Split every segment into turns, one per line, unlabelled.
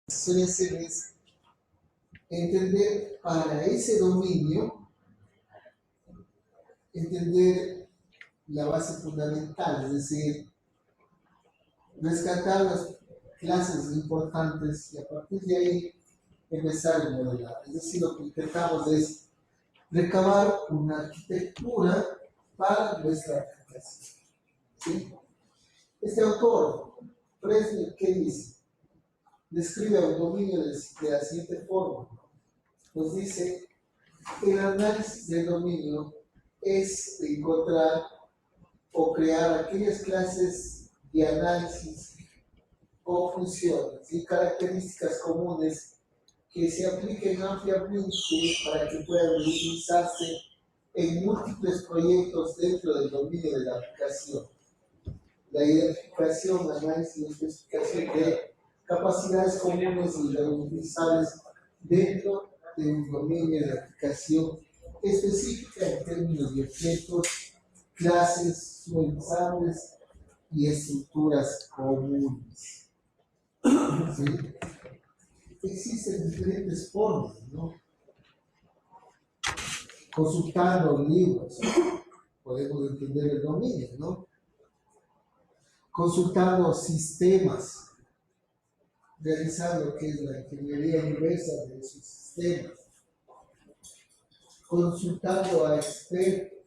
Suele ser es entender para ese dominio, entender la base fundamental, es decir, rescatar las clases importantes y a partir de ahí empezar a modelar. Es decir, lo que intentamos es recabar una arquitectura para nuestra aplicación. ¿Sí? Este autor, Fresnel, ¿qué dice? Describe un dominio de la siguiente forma. Nos dice que el análisis del dominio es encontrar o crear aquellas clases de análisis o funciones y características comunes que se apliquen ampliamente para que puedan utilizarse en múltiples proyectos dentro del dominio de la aplicación. La identificación, análisis y especificación de capacidades comunes y reutilizables dentro de un dominio de aplicación específica en términos de objetos, clases, subutilizables y estructuras comunes. ¿Sí? Existen diferentes formas, ¿no? Consultando libros, podemos entender el dominio, ¿no? Consultando sistemas, realizando lo que es la ingeniería inversa de esos sistemas, consultando a expertos,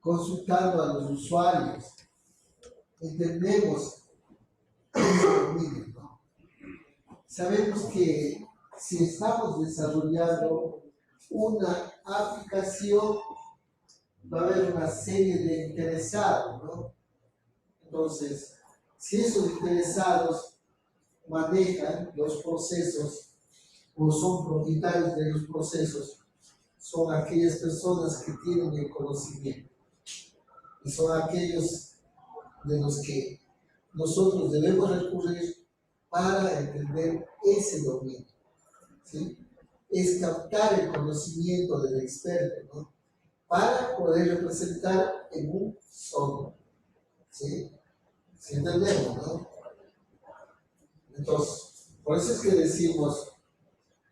consultando a los usuarios, entendemos ese dominio, ¿no? Sabemos que si estamos desarrollando una aplicación, va a haber una serie de interesados, ¿no? Entonces, si esos interesados manejan los procesos o son propietarios de los procesos, son aquellas personas que tienen el conocimiento y son aquellos de los que nosotros debemos recurrir para entender ese dominio, ¿sí? Es captar el conocimiento del experto, ¿no? Para poder representar en un software, ¿sí? ¿Sí entendemos, no? Entonces, por eso es que decimos,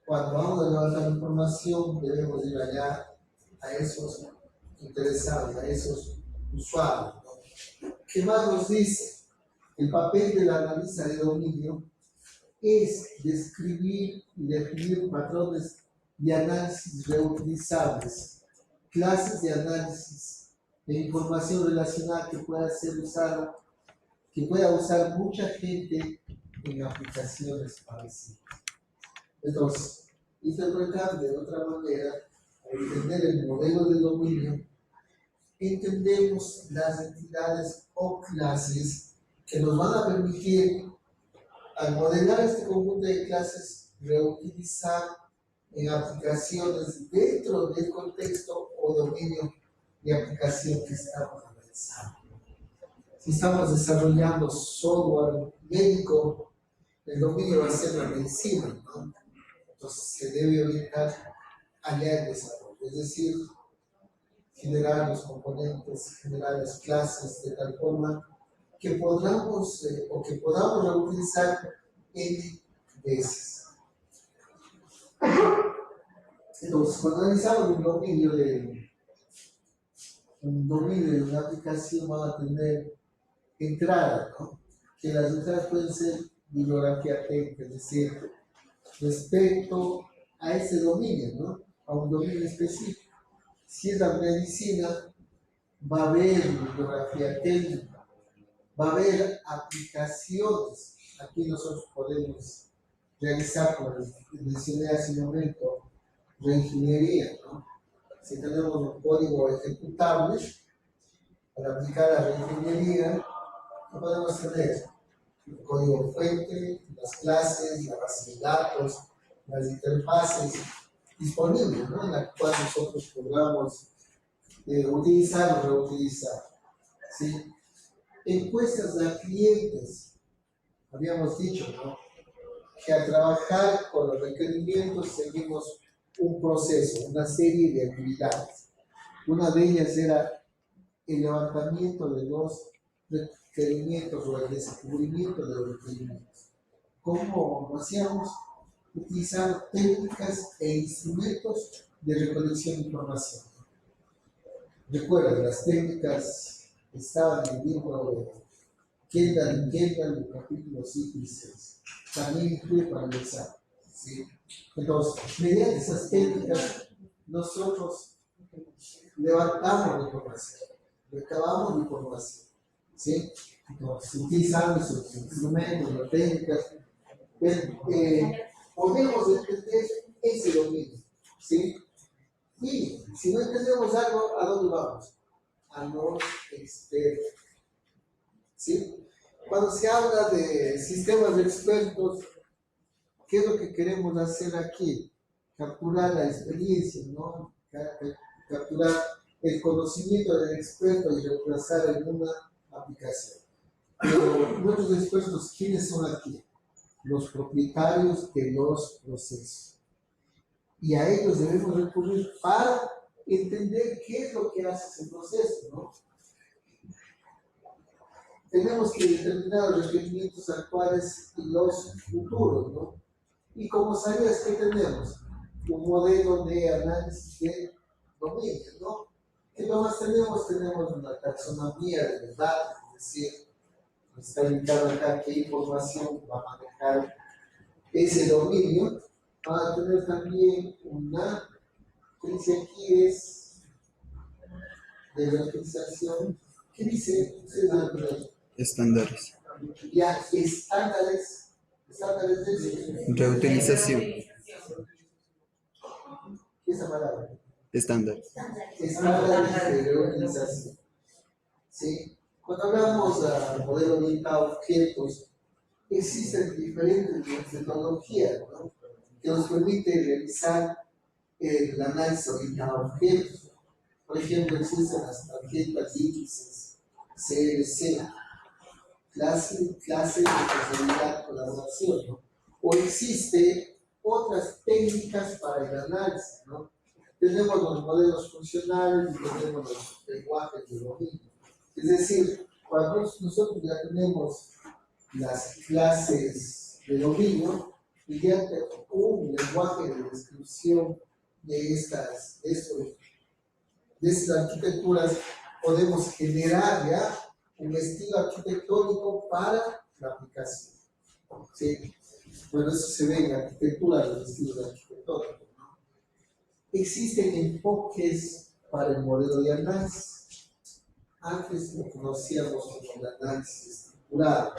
cuando vamos a levantar información, debemos ir allá a esos interesados, a esos usuarios, ¿no? ¿Qué más nos dice? El papel del analista de dominio es describir y definir patrones de análisis reutilizables, clases de análisis de información relacional que pueda ser usada, que pueda usar mucha gente en aplicaciones parecidas. Entonces, interpretar de otra manera, al entender el modelo de dominio, entendemos las entidades o clases que nos van a permitir, al modelar este conjunto de clases, reutilizar en aplicaciones dentro del contexto o dominio de aplicación que estamos analizando. Si estamos desarrollando software médico, el dominio va a ser la medicina, ¿no? Entonces se debe orientar allá el desarrollo, es decir, generar los componentes, generar las clases de tal forma que podamos o que podamos reutilizar N veces. Entonces, cuando analizamos un dominio de una aplicación, va a tener entrada, ¿no? Que las entradas pueden ser bibliografía técnica, es decir, respecto a ese dominio, ¿no? A un dominio específico. Si es la medicina, va a haber bibliografía técnica, va a haber aplicaciones. Aquí nosotros podemos realizar, como les mencioné hace un momento, reingeniería, ¿no? Si tenemos un código ejecutable, para aplicar la reingeniería, ¿qué podemos tener? El código fuente, las clases, la base de datos, las interfaces disponibles, ¿no? En la cual nosotros podamos utilizar o reutilizar, ¿sí? Encuestas a clientes, habíamos dicho, ¿no? Que al trabajar con los requerimientos seguimos un proceso, una serie de actividades. Una de ellas era el levantamiento de los requerimientos o el descubrimiento de los requerimientos. cómo lo hacíamos, utilizando técnicas e instrumentos de recolección de información. Recuerden, las técnicas estaban en el libro de Kendall y Kendall, el capítulo 5 y 6. También incluye para el examen. ¿Sí? Entonces, mediante esas técnicas, nosotros levantamos la información, recabamos la información. ¿Sí? Entonces, utilizando esos instrumentos, las técnicas, podemos entender ese dominio. ¿Sí? Y si no entendemos algo, ¿a dónde vamos? A los expertos. ¿Sí? Cuando se habla de sistemas de expertos, ¿qué es lo que queremos hacer aquí? Capturar la experiencia, ¿no? Capturar el conocimiento del experto y reemplazar en una aplicación. Pero nuestros expertos, ¿quiénes son aquí? Los propietarios de los procesos. Y a ellos debemos recurrir para entender qué es lo que hace ese proceso, ¿no? Tenemos que determinar los requerimientos actuales y los futuros, ¿no? Y como sabías que tenemos un modelo de análisis de dominio, ¿no? ¿Qué más tenemos? Tenemos una taxonomía de los datos, es decir, está indicado acá qué información va a manejar ese dominio. Va a tener también una, que dice aquí es de la utilización, ¿qué dice?
Estándares.
Ya, estándares de
Reutilización.
esa palabra.
Estándar.
Estándares de reutilización. ¿Sí? Cuando hablamos de modelo orientado a objetos, existen diferentes metodologías, ¿no? Que nos permite realizar el análisis orientado a objetos. Por ejemplo, existen las tarjetas índices, CLC, clase de responsabilidad colaboración, ¿no? O existe otras técnicas para el análisis, ¿no? Tenemos los modelos funcionales y tenemos los lenguajes de dominio. Es decir, cuando nosotros ya tenemos las clases de dominio, mediante un lenguaje de descripción de estas arquitecturas, podemos generar ya un estilo arquitectónico para la aplicación. ¿Sí? Bueno, eso se ve en la arquitectura de los estilos arquitectónicos, ¿no? Existen enfoques para el modelo de análisis. Antes lo conocíamos como el análisis estructurado.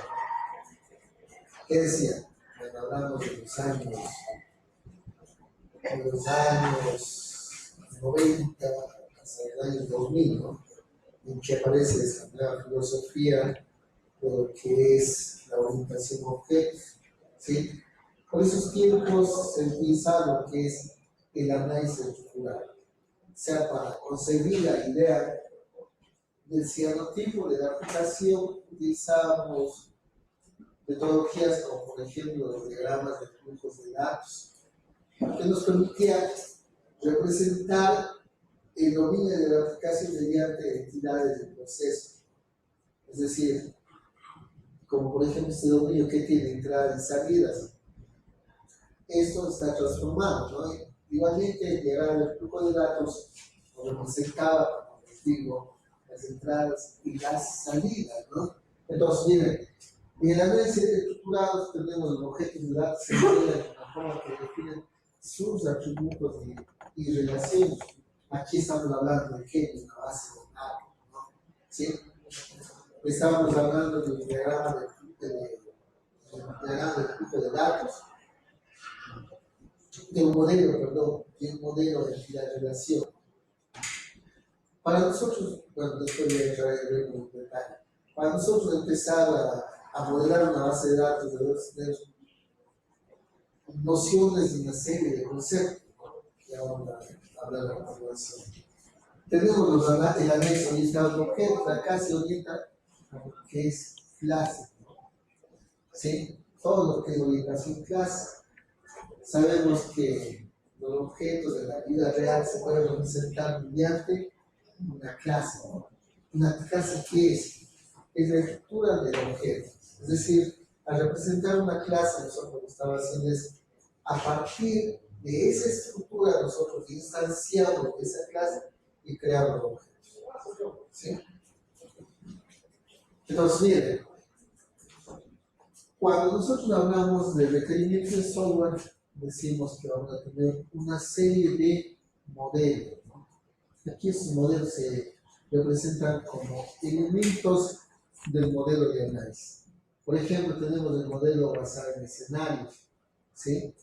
¿Qué decía? Bueno, hablamos de los años 90 hasta los años 2000, ¿no? En que aparece esta nueva filosofía de lo que es la orientación a objetos. ¿Sí? Por esos tiempos se utiliza lo que es el análisis estructural, o sea, para concebir la idea del cierto tipo de aplicación utilizamos metodologías como por ejemplo los diagramas de flujos de datos, que nos permitían representar el dominio de la aplicación mediante entidades del proceso. Es decir, como por ejemplo este dominio que tiene entradas y salidas. Esto está transformado, ¿no? Igualmente, el diagrama del flujo de datos representaba, como les digo, las entradas y las salidas, ¿no? Entonces, miren, en el análisis estructurado tenemos los objetos de datos que de la forma que definen sus atributos y relaciones. Aquí estamos hablando de qué es una base de datos, ¿no? ¿Sí? Estamos hablando de un diagrama de flujo de datos, de un modelo de entidad de relación. Para nosotros, bueno, después voy a entrar en detalle. Para nosotros empezar a modelar una base de datos, debemos tener nociones de una serie de conceptos, ¿no? Que vamos a hablar a continuación. Tenemos el anexo orientado a objetos, acá se orienta a lo que es clase, ¿no? ¿Sí? Todo lo que es orientación clase. Sabemos que los objetos de la vida real se pueden representar mediante una clase, ¿no? Una clase que es la estructura del objeto. Es decir, Al representar una clase, nosotros lo que estamos haciendo es, a partir de esa estructura, nosotros instanciamos esa clase y creamos objetos. ¿Sí? Entonces, miren, cuando nosotros hablamos de requerimientos de software, decimos que vamos a tener una serie de modelos, ¿no? Aquí estos modelos se representan como elementos del modelo de análisis. Por ejemplo, tenemos el modelo basado en escenarios, ¿sí?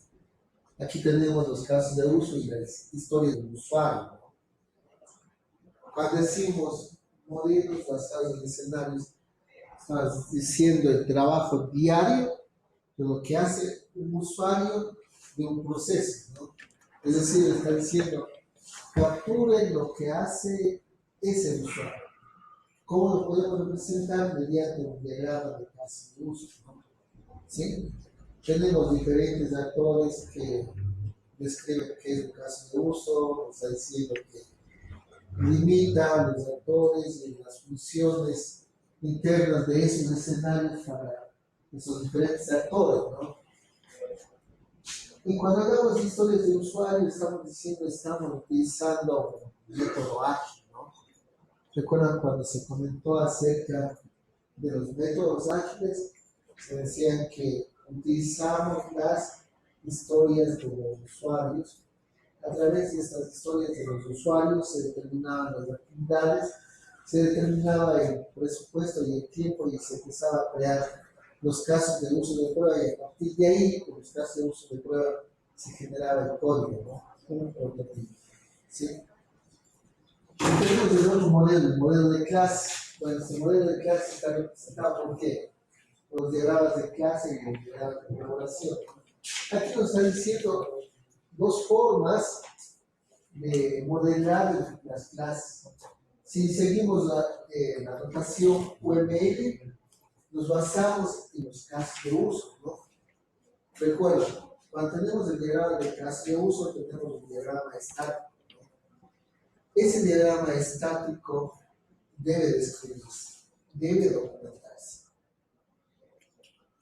Aquí tenemos los casos de uso y las historias del usuario, ¿no? Cuando decimos modelos basados en escenarios, estamos diciendo el trabajo diario de lo que hace un usuario de un proceso, ¿no? Es decir, está diciendo, capture lo que hace ese usuario. ¿Cómo lo podemos representar? Mediante un diagrama de caso de uso, ¿no? ¿Sí? Tenemos diferentes actores que describen qué es un caso de uso, está diciendo que limita los actores y las funciones internas de esos escenarios para esos diferentes actores, ¿no? Y cuando hablamos de historias de usuario, estamos diciendo, estamos utilizando un método ágil, ¿no? ¿Recuerdan cuando se comentó acerca de los métodos ágiles? Se decían que utilizamos las historias de los usuarios. A través de estas historias de los usuarios se determinaban las actividades, se determinaba el presupuesto y el tiempo y se empezaba a crear los casos de uso de prueba y a partir de ahí, con los casos de uso de prueba, se generaba el código, ¿no? Un prototipo, ¿sí? Tenemos el otro modelo, el modelo de clase. Bueno, este modelo de clase está representado por qué? Por los diagramas de clase y los diagramas de colaboración. Aquí nos está diciendo dos formas de modelar las clases. Si seguimos la notación UML, nos basamos en los casos de uso, ¿no? Recuerda, cuando tenemos el diagrama de caso de uso, tenemos un diagrama estático, ¿no? Ese diagrama estático debe describirse, debe documentarse.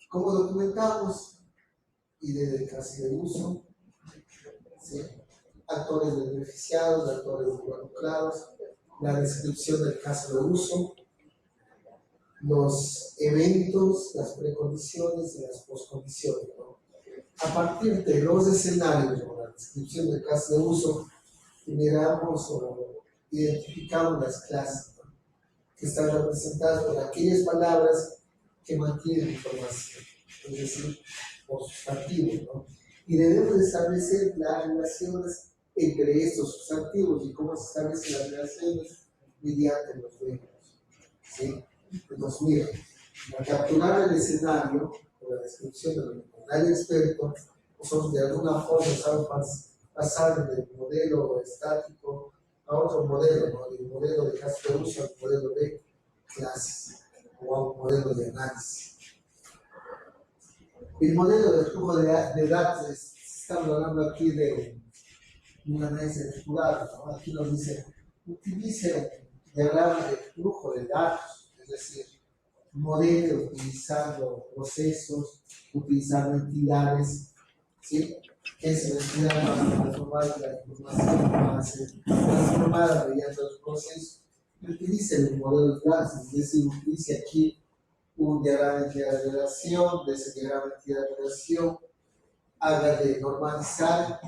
¿Cómo documentamos? Y desde el caso de uso, ¿sí? Actores beneficiados, actores involucrados, la descripción del caso de uso, los eventos, las precondiciones y las poscondiciones, ¿no? A partir de los escenarios o la descripción del caso de uso, generamos o identificamos las clases, ¿no? Que están representadas por aquellas palabras que mantienen información, es decir, por sustantivos, ¿no? Y debemos establecer las relaciones entre estos sustantivos y cómo se establecen las relaciones mediante los verbos, ¿sí? Entonces, mira, al capturar el escenario o la descripción de lo que nos da el experto, nosotros de alguna forma estamos pasando del modelo estático a otro modelo, ¿no? Del modelo de caso de uso al modelo de clases o a un modelo de análisis. El modelo de flujo de datos, estamos hablando aquí de un análisis estructurado, ¿no? Aquí nos dice, utilice diagrama de flujo de datos, es decir, modelo utilizando procesos, utilizando entidades, ¿sí? Que es la entidad más transformada, la información va a ser transformada mediante los procesos. Utilice el modelo de datos, es decir, utilice aquí un diagrama de entidad de relación, de ese diagrama de entidad de relación, haga de normalizar,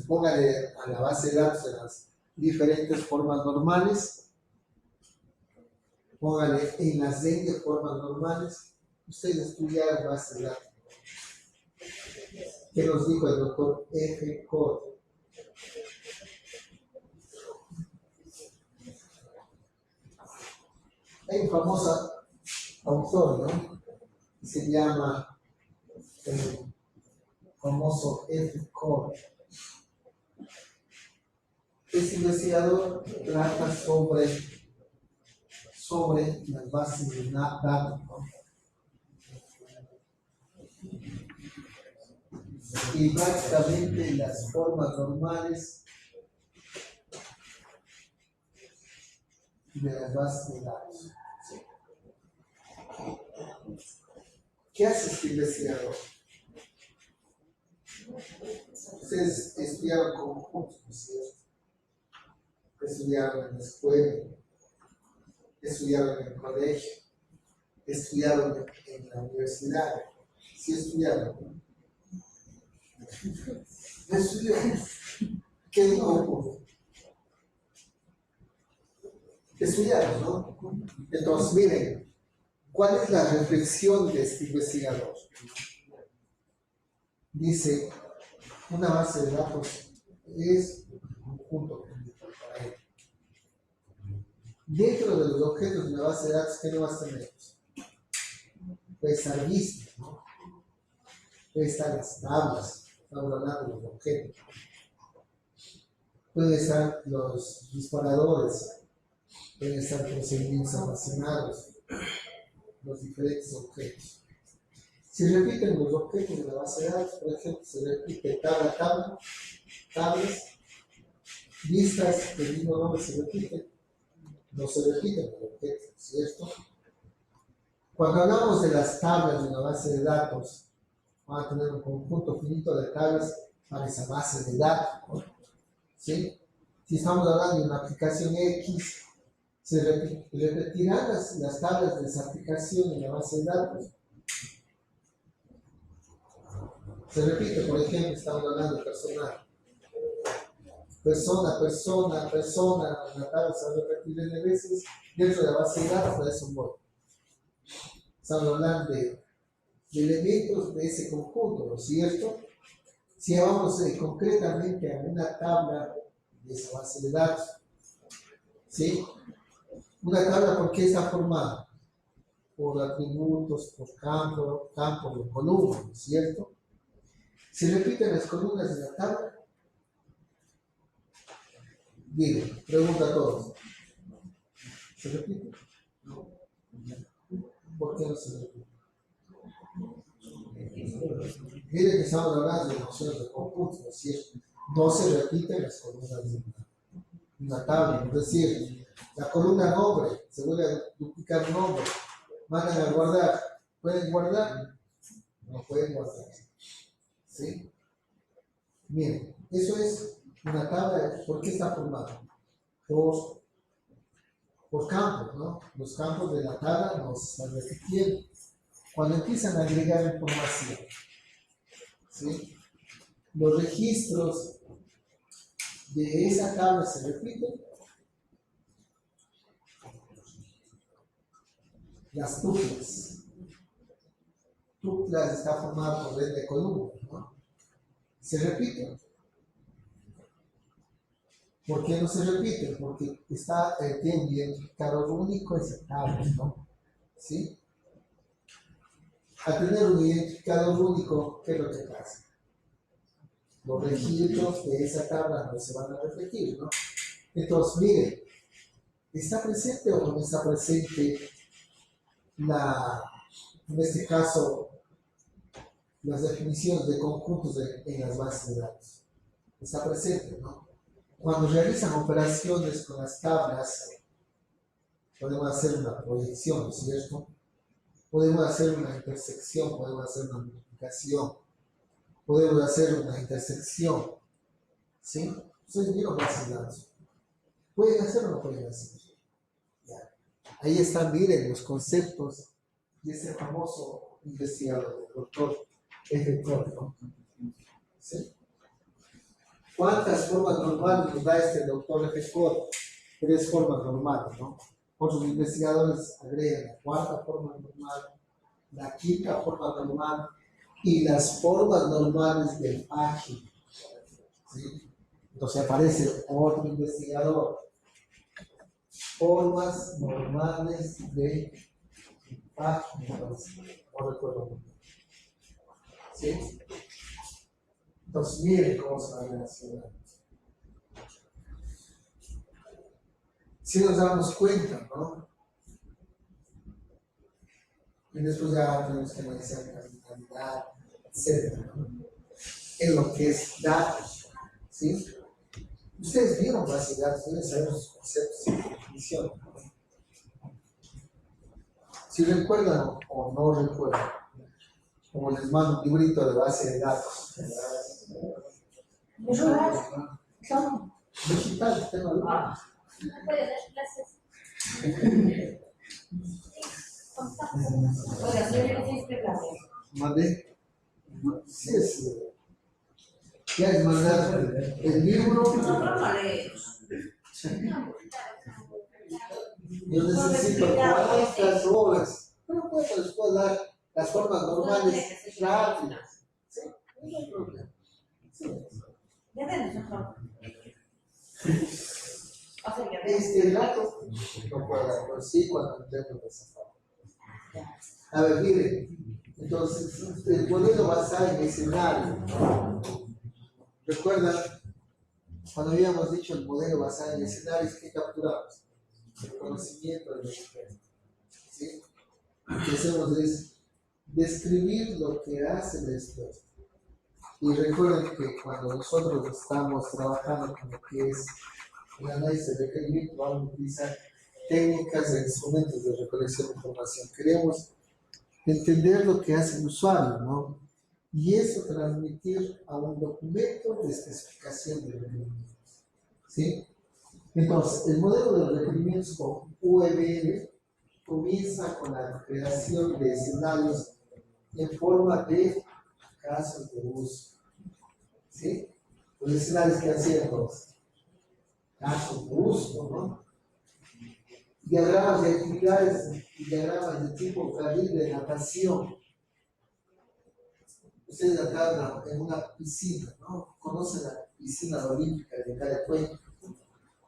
póngale a la base de datos en las diferentes formas normales, póngale en las 20 formas normales. Ustedes estudiaron base de datos. ¿Qué nos dijo el doctor F. Code? Hay un famoso autor, ¿no? Que se llama el famoso F. Code. Este investigador trata sobre las bases de datos, ¿no? Y prácticamente las formas normales de las bases de datos. ¿Qué hace este investigador? Ustedes estudiaron conjuntos, ¿no es cierto? Estudiaron en la escuela, estudiaron en el colegio, estudiaron en la universidad. Sí estudiaron. No estudió. ¿Qué dijo? Estudiaron, ¿no? Entonces, miren, ¿cuál es la reflexión de este investigador? Dice, una base de datos es un conjunto para él. Dentro de los objetos de una base de datos, ¿qué nuevas tenemos? Puede estar lista, ¿no? Puede estar las tablas, estamos hablando de los objetos. Pueden estar los disparadores, pueden estar procedimientos almacenados, los diferentes objetos. Si repiten los objetos de la base de datos, por ejemplo, se repite tablas, listas del mismo nombre se repiten, no se repiten los objetos, ¿cierto? Cuando hablamos de las tablas de una base de datos, vamos a tener un conjunto finito de tablas para esa base de datos, ¿no? ¿Sí? Si estamos hablando de una aplicación X, se repetirán las tablas de esa aplicación en la base de datos. Se repite, por ejemplo, estamos hablando de personal. Persona, la tabla se va a repetir N veces dentro de la base de datos, para eso voy. Estamos hablando de elementos de ese conjunto, ¿no es cierto? Si vamos concretamente a una tabla de esa base de datos, ¿sí? Una tabla, ¿por qué está formada? Por atributos, por campo, por columnas, ¿no es cierto? ¿Se repiten las columnas de la tabla? Digo, pregunta a todos. ¿Se repite? No. ¿Por qué no se repite? Miren que estamos hablando de nociones de conjuntos, ¿no es cierto? No se repiten las columnas de una tabla, es decir, la columna nombre, se vuelve a duplicar nombre, mandan a guardar, ¿pueden guardar? No pueden guardar, ¿sí? Miren, eso es una tabla. ¿Por qué está formada? Por campos, ¿no? Los campos de la tabla nos están repitiendo. Cuando empiezan a agregar información, ¿sí? Los registros de esa tabla se repiten. Las tuplas. Tuplas está formada por red de columnas, ¿no? Se repiten. ¿Por qué no se repiten? Porque tiene un identificador único esa tabla, ¿no? ¿Sí? Al tener un identificador único, ¿qué es lo que pasa? Los registros de esa tabla no se van a repetir, ¿no? Entonces, miren, ¿está presente o no está presente en este caso, las definiciones de conjuntos en las bases de datos? Está presente, ¿no? Cuando realizan operaciones con las tablas, podemos hacer una proyección, ¿no es cierto? Podemos hacer una intersección, podemos hacer una multiplicación, podemos hacer una intersección, ¿sí? Ustedes vieron bases de datos. ¿Pueden hacer o no pueden hacer? Ya. Ahí están, miren, los conceptos de ese famoso investigador, el doctor F. Cole, ¿no? ¿Sí? ¿Cuántas formas normales nos da este doctor F. Cole? 3 formas normales, ¿no? Otros investigadores agregan la cuarta forma normal, la quinta forma normal y las formas normales del ágil, ¿sí? Entonces aparece otro investigador. Formas normales de ágil, no recuerdo. ¿Sí? Entonces miren cómo se va a relacionar. Si nos damos cuenta, ¿no? Y después ya tenemos que analizar capitalidad, etc., ¿no? En lo que es datos, ¿sí? Ustedes vieron bases de datos, deben saber los conceptos y definiciones, ¿no? Si recuerdan o no recuerdan, como les mando un librito de base de datos. Digital, tengo algo.
Puede dar clases. Oiga, si yo no sé clases.
Mandé. Sí, sí. Ya es mandar el libro. Yo necesito 40 horas. Pero puedo después dar las formas normales rápidas. ¿Sí? No hay problema. Sí.
Ya tenés mejor.
Este rato no puedo dar, pero sí cuando tengo que zafar. A ver, miren. Entonces, el modelo basado en escenario. ¿Recuerdan? Cuando habíamos dicho el modelo basado en escenarios, ¿qué capturamos? El conocimiento del experto. ¿Sí? Lo que hacemos es describir lo que hace el experto. Y recuerden que cuando nosotros estamos trabajando con lo que es el análisis de requerimiento, vamos a utilizar técnicas e instrumentos de recolección de información. Queremos entender lo que hace el usuario, ¿no? Y eso transmitir a un documento de especificación de requerimientos. ¿Sí? Entonces, el modelo de requerimientos con UML comienza con la creación de escenarios en forma de casos de uso. ¿Sí? Los escenarios que hacían los casos de uso, ¿no? Diagramas de actividades y diagramas de tipo carril de natación. Ustedes acá en una piscina, ¿no? Conocen la piscina olímpica de California,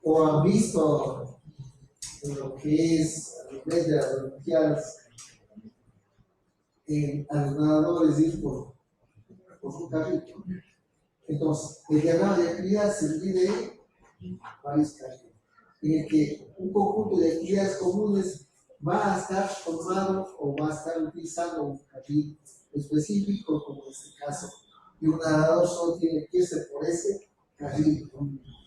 o han visto en lo que es a nivel de las olimpiadas a los nadadores ir por su carrito. Entonces, el diagrama de actividad se divide en varios carriles, en el que un conjunto de actividades comunes va a estar formado o va a estar utilizando un carril específico, como en este caso, y un nadador solo tiene que irse por ese carril.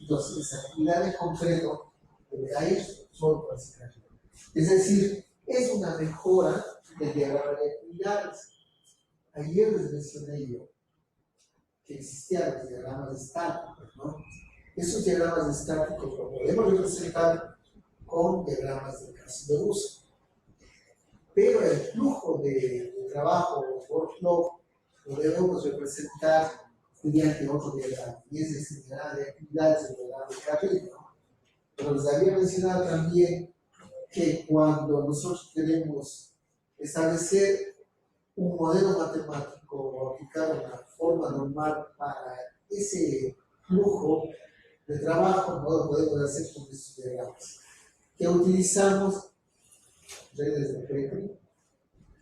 Entonces, esa actividad en concreto deberá ir solo por ese carril. Es decir, es una mejora del diagrama de actividades. Ayer les mencioné yo que existían los diagramas estáticos, ¿no? Esos diagramas estáticos lo podemos representar con diagramas de caso de uso. Pero el flujo de trabajo o workflow lo debemos representar mediante otro diagrama, y es el diagrama de actividades, el diagrama de carril, ¿no? Pero les había mencionado también que cuando nosotros queremos establecer un modelo matemático o aplicar una forma normal para ese flujo de trabajo, no lo podemos hacer con estos diagramas. Que utilizamos redes de Petri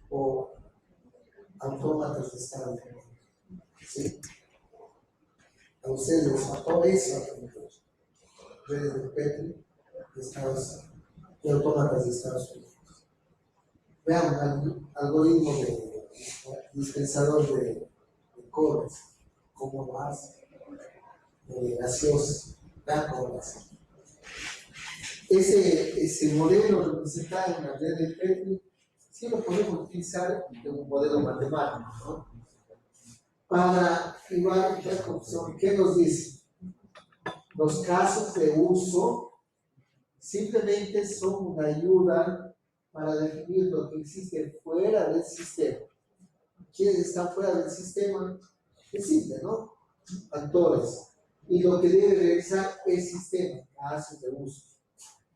o autómatas de estado de movimiento. ¿Sí? A ustedes les faltó eso, redes de Petri de autómatas de Estados Unidos. Vean un algoritmo de dispensador de cobres, cómo lo hace, gaseoso, vean cómo lo hace. Ese modelo representado en la red de Petri, sí lo podemos utilizar en un modelo matemático, ¿no? Para igual, ¿qué nos dice? Los casos de uso simplemente son una ayuda para definir lo que existe fuera del sistema. ¿Quiénes están fuera del sistema? Es simple, ¿no? Actores. Y lo que debe revisar el sistema, casos de uso.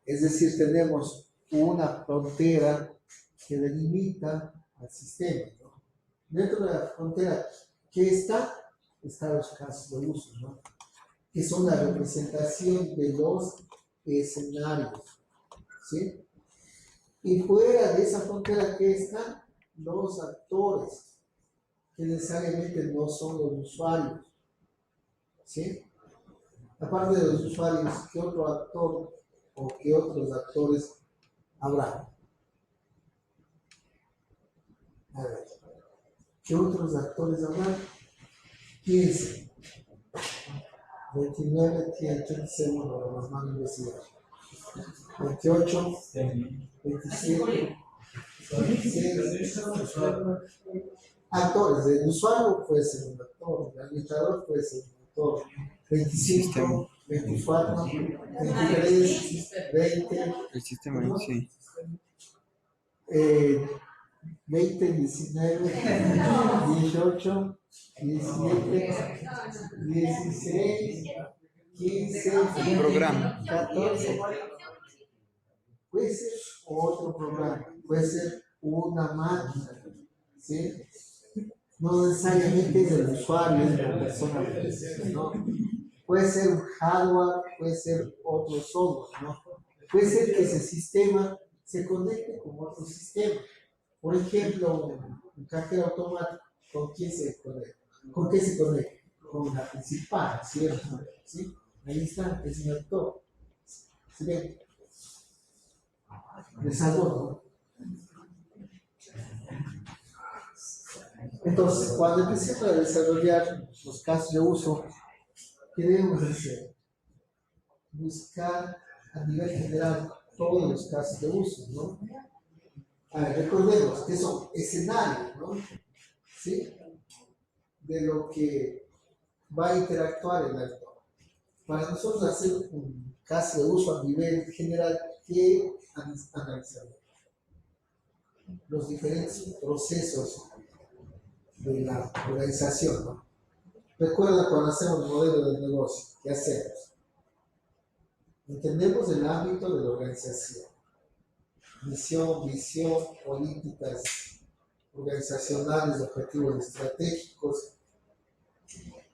Es decir, tenemos una frontera que delimita al sistema, ¿no? Dentro de la frontera, ¿qué está? Están los casos de uso, ¿no? Que son la representación de los escenarios, ¿sí? Y fuera de esa frontera, ¿qué están? Los actores, que necesariamente no son los usuarios, ¿sí? Aparte de los usuarios, ¿qué otro actor o qué otros actores habrá? A ver, ¿qué otros actores habrá? 15. 29 tiene 30 segundos, las manos investigadas. 28, 27, 26, Actores, el usuario puede ser un actor, el administrador puede ser un actor. 25, 24, 23, 20,
El sistema, sí.
20, 19, 18, 17, 16, 15,
Un programa.
14. Puede ser otro programa, puede ser una máquina, ¿sí? No necesariamente es el usuario, es la persona física, ¿no? Puede ser un hardware, puede ser otro software, ¿no? Puede ser que ese sistema se conecte con otro sistema. Por ejemplo, un cajero automático, ¿con quién se conecta? ¿Con qué se conecta? Con la principal, ¿cierto? ¿Sí? Ahí está, es un actor. ¿Sí ven? ¿Les hago, no? Entonces, cuando empecemos a desarrollar los casos de uso, ¿qué debemos hacer? Buscar a nivel general todos los casos de uso, ¿no? A ver, recordemos que son escenarios, ¿no? ¿Sí? De lo que va a interactuar el actor. Para nosotros hacer un caso de uso a nivel general, ¿qué analizamos? Los diferentes procesos de la organización, ¿no? Recuerda cuando hacemos el modelo de negocio, ¿qué hacemos? Entendemos el ámbito de la organización. Misión, visión, políticas organizacionales, objetivos estratégicos,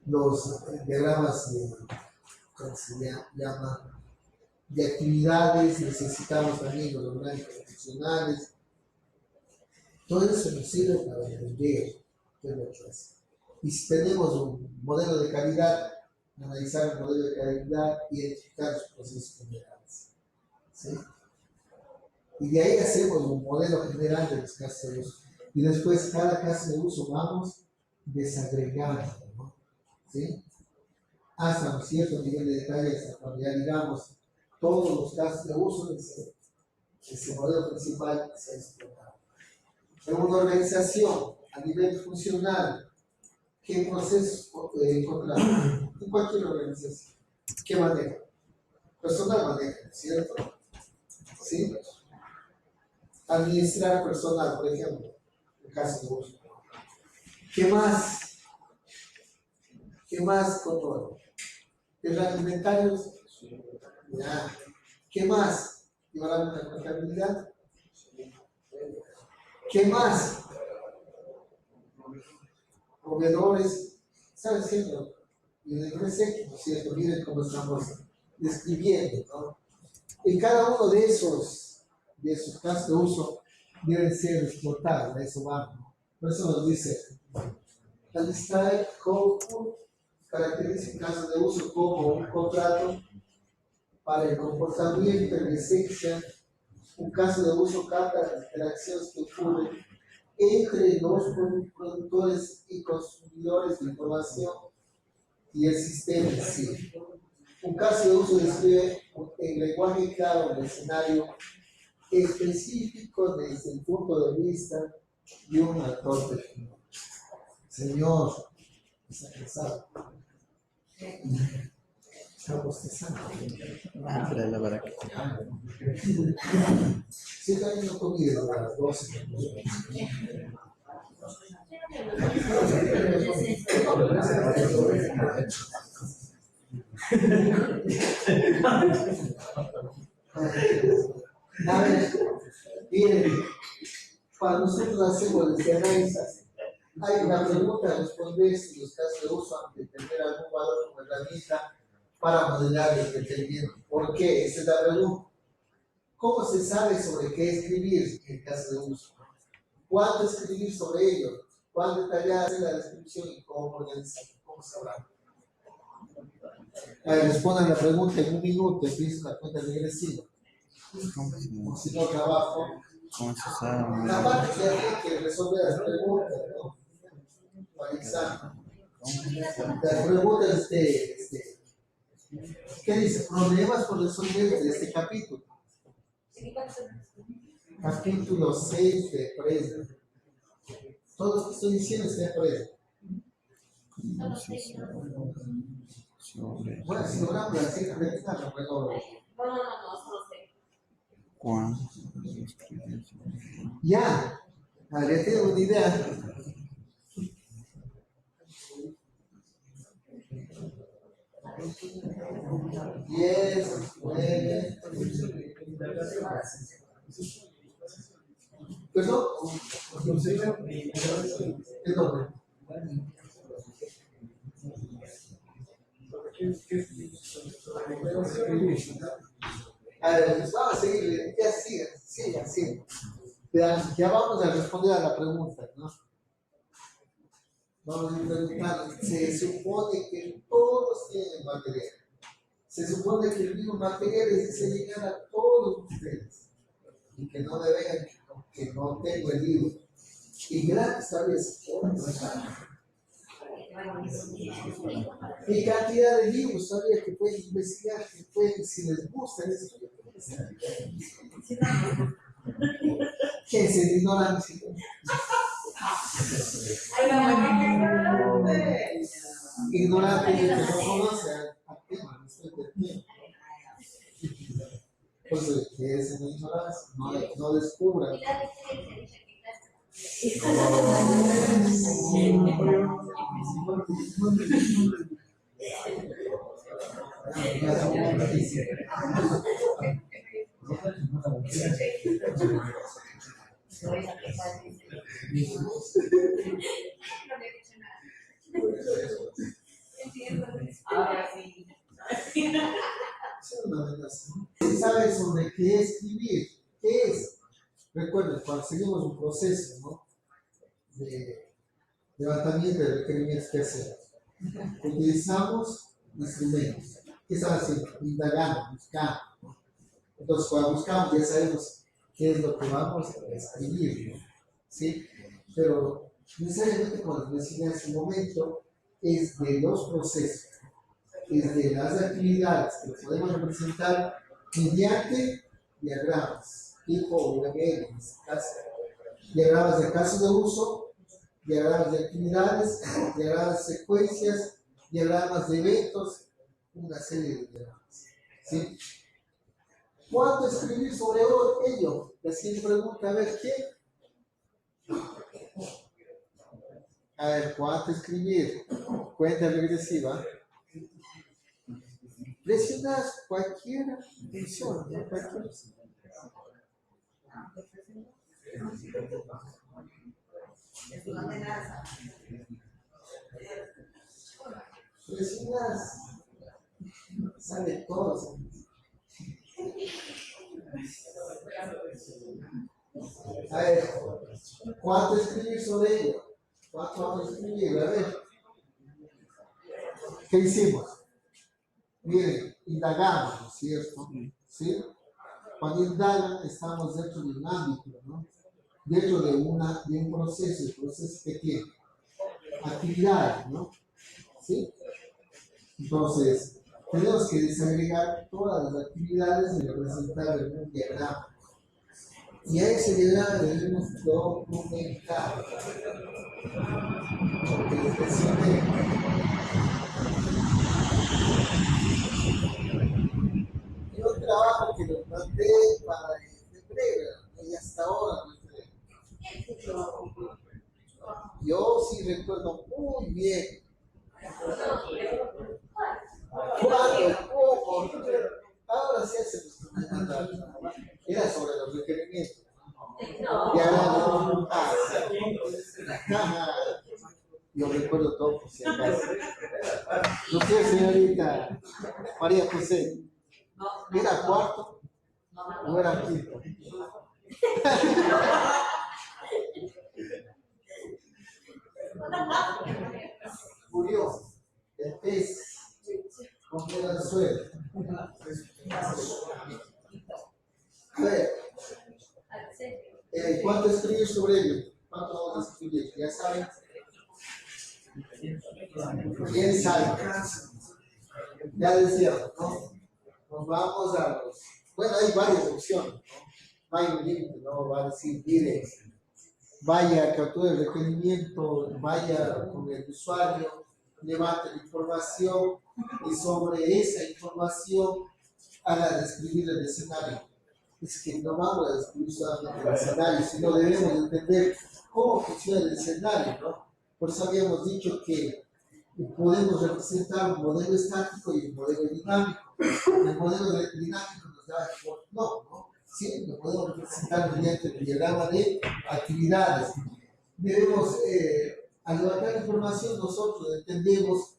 los diagramas de, ¿cómo se llama? De actividades, necesitamos también los orgánicos funcionales. Todo eso nos sirve para entender qué es lo que hace. Y si tenemos un modelo de calidad, analizar el modelo de calidad, identificar los procesos generales. ¿Sí? Y de ahí hacemos un modelo general de los casos de uso. Y después cada caso de uso vamos desagregando, ¿no? ¿Sí? Hasta un cierto nivel de detalle, hasta cuando ya digamos todos los casos de uso de ese modelo principal se ha explotado. En una organización a nivel funcional, ¿qué procesos encontramos? En cualquier organización, ¿qué maneja? Personal maneja, ¿cierto? ¿Sí? Administrar personal, por ejemplo, en caso de uso. ¿Qué más? ¿Qué más controla? ¿Tendrán inventarios? Ya. ¿Qué más? ¿Llevarán una contabilidad? ¿Qué más? Proveedores, ¿sabes qué? Y en el reset, ¿no es cierto? Miren cómo estamos describiendo, ¿no? En cada uno de esos casos de uso deben ser explotados, a eso vamos, ¿no? Por eso nos dice, al style code caracteriza el caso de uso como un contrato para el comportamiento de esencia, un caso de uso capta las interacciones que ocurren entre los productores y consumidores de información y el sistema en sí. Un caso de uso describe en lenguaje claro el escenario específico desde el punto de vista de un actor definido. Señor, está cansado. Está bostezando.
Para la baraca.
Sí, también no comí desde las 12. A ver, miren, cuando nosotros hacemos este análisis, hay una pregunta a responder si los casos de uso han de tener algún valor como herramienta para modelar el entretenimiento. ¿Por qué? Esa es la pregunta. ¿Cómo se sabe sobre qué escribir en caso de uso? ¿Cuándo escribir sobre ello? ¿Cuán detallada es la descripción y cómo organizar? ¿Cómo sabrán? Respondan la pregunta en un minuto, empieza la cuenta regresiva. O si no, trabajo.
¿Cómo se sabe?
La parte que hay que resolver las preguntas, ¿no? Para el examen. Las preguntas, ¿qué dice? Problemas por resolver de este capítulo. Capítulo 6 de Fresno. Todo lo que estoy diciendo está por ahí.
¿Cómo se sabe sobre
Bueno, si logramos así, repetamos, bueno,
No, solo sé.
cuándo se escribe sobre
ya, a ver, ya tengo una idea. Diez, nueve, ¿perdón? ¿Qué nombre? A ver, vamos a seguir, ya sigan. Ya vamos a responder a la pregunta, ¿no? Vamos a preguntar, se supone que todos tienen material. Se supone que el mismo material es ese llegar a todos ustedes. Y que no deberían, que no tengo el libro. Y gratis tal vez. Y cantidad de libros todavía que pueden investigar, que pueden, si les gusta eso. ¿Qué es el ignorancia? Ignorante es el que no conoce al tema, no del tema. Entonces, ¿qué es una ignorancia? No descubra.
Ahora sí.
¿Sabe sobre qué escribir? ¿Qué es? Recuerden, cuando seguimos un proceso, ¿no? De levantamiento de requerimientos que hacemos, utilizamos instrumentos. ¿Qué estamos haciendo? Indagando, buscando. Entonces, cuando buscamos, ya sabemos qué es lo que vamos a escribir, ¿no? ¿Sí? Pero necesariamente, como les decía hace un momento, es de los procesos, es de las actividades que podemos representar mediante diagramas, tipo UML, en este caso. Diagramas de caso de uso, diagramas de actividades, diagramas de secuencias, diagramas de eventos, una serie de diagramas. ¿Sí? ¿Cuánto escribir sobre ello? La siguiente pregunta, a ver, ¿qué? A ver, ¿cuánto escribir? Cuenta regresiva. Presionas cualquier función, ¿no? Cualquier. Presionas. Sale todo. A ver, ¿cuánto escribir sobre ello? ¿Cuánto vamos a escribir? A ver. ¿Qué hicimos? Miren, indagamos, ¿no es cierto? ¿Sí? Cuando indagan, estamos dentro de un ámbito, ¿no? Dentro de un proceso, el proceso que tiene actividades, ¿no? ¿Sí? Entonces, tenemos que desagregar todas las actividades y representar en un diagrama. Y a ese diagrama debemos documentar. Porque les mencioné. Yo trabajo que lo mandé para el breve, y hasta ahora no entregué. Yo sí recuerdo muy bien. ¿Cuándo? ¿Cómo? Ahora sí hace los que me mandaron. Era sobre los requerimientos. Y ahora yo recuerdo todo por si acaso. No sé, señorita María José. ¿Era cuarto o era quinto? Murió el pez con el anzuelo. A ver, ¿cuánto escribir sobre ello? ¿Cuánto vamos a escribir? Ya saben. ¿Quién sabe? Ya decíamos, ¿no? Nos vamos a los. Bueno, hay varias opciones, ¿no? No hay un límite, no va a decir, mire, vaya, capture el requerimiento, vaya con el usuario, levante la información y sobre esa información haga describir el escenario. Es que no vamos a describir solamente el escenario, sino debemos entender cómo funciona el escenario, ¿no? Por eso habíamos dicho que podemos representar un modelo estático y un modelo dinámico. El modelo dinámico nos da el no, ¿no? Sí, lo podemos representar mediante el diagrama de actividades. Debemos, al levantar información, nosotros entendemos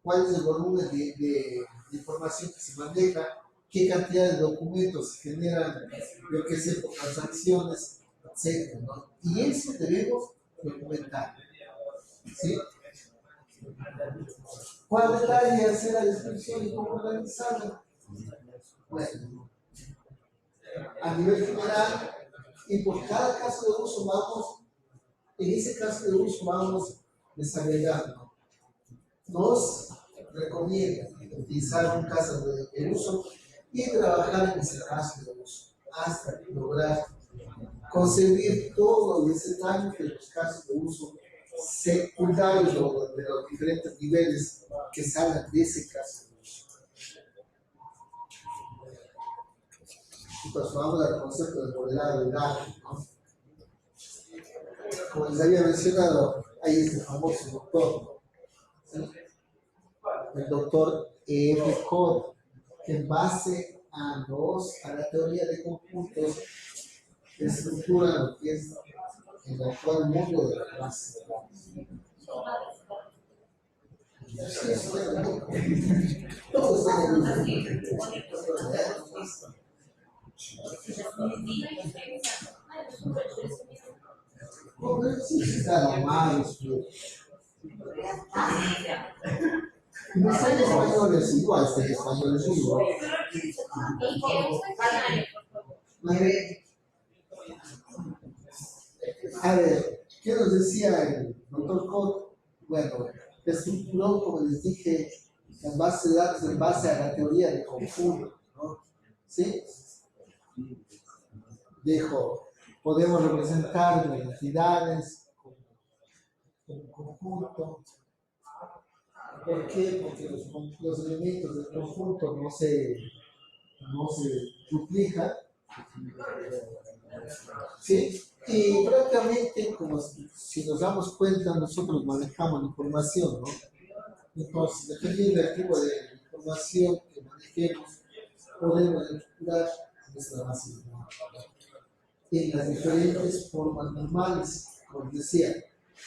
cuál es el volumen de información que se maneja, qué cantidad de documentos se generan, yo qué sé, por transacciones, etc., ¿no? Y eso debemos documentar. ¿Sí? ¿Cuál detalle hacer la descripción y cómo organizarla? Bueno, a nivel general, y por cada caso de uso vamos, en ese caso de uso vamos desagregando. Nos recomienda utilizar un caso de uso y trabajar en ese caso de uso hasta lograr concebir todo ese trámite de los casos de uso secundarios de los diferentes niveles que salgan de ese caso de uso. Entonces vamos al concepto de modelado de datos, ¿no? Como les había mencionado, hay este famoso doctor, ¿sí? El doctor F. Code, que en base a la teoría de conjuntos estructura lo que es el actual mundo de la base de datos. Sí, eso es bueno. Todo está en el mismo. Sí, está normal. No sé en español es igual, en español es igual. A ver, ¿qué nos decía el doctor Code? Bueno, estructuró, como les dije, las bases de datos en base a la teoría de conjuntos, ¿no? ¿Sí? Dijo, podemos representar entidades como conjunto. ¿Por qué? Porque los elementos del conjunto no se duplican. ¿Sí? Y prácticamente, como si nos damos cuenta, nosotros manejamos la información, ¿no? Entonces, dependiendo del tipo de información que manejemos, podemos estructurar nuestra base de datos en las diferentes formas normales, como decía,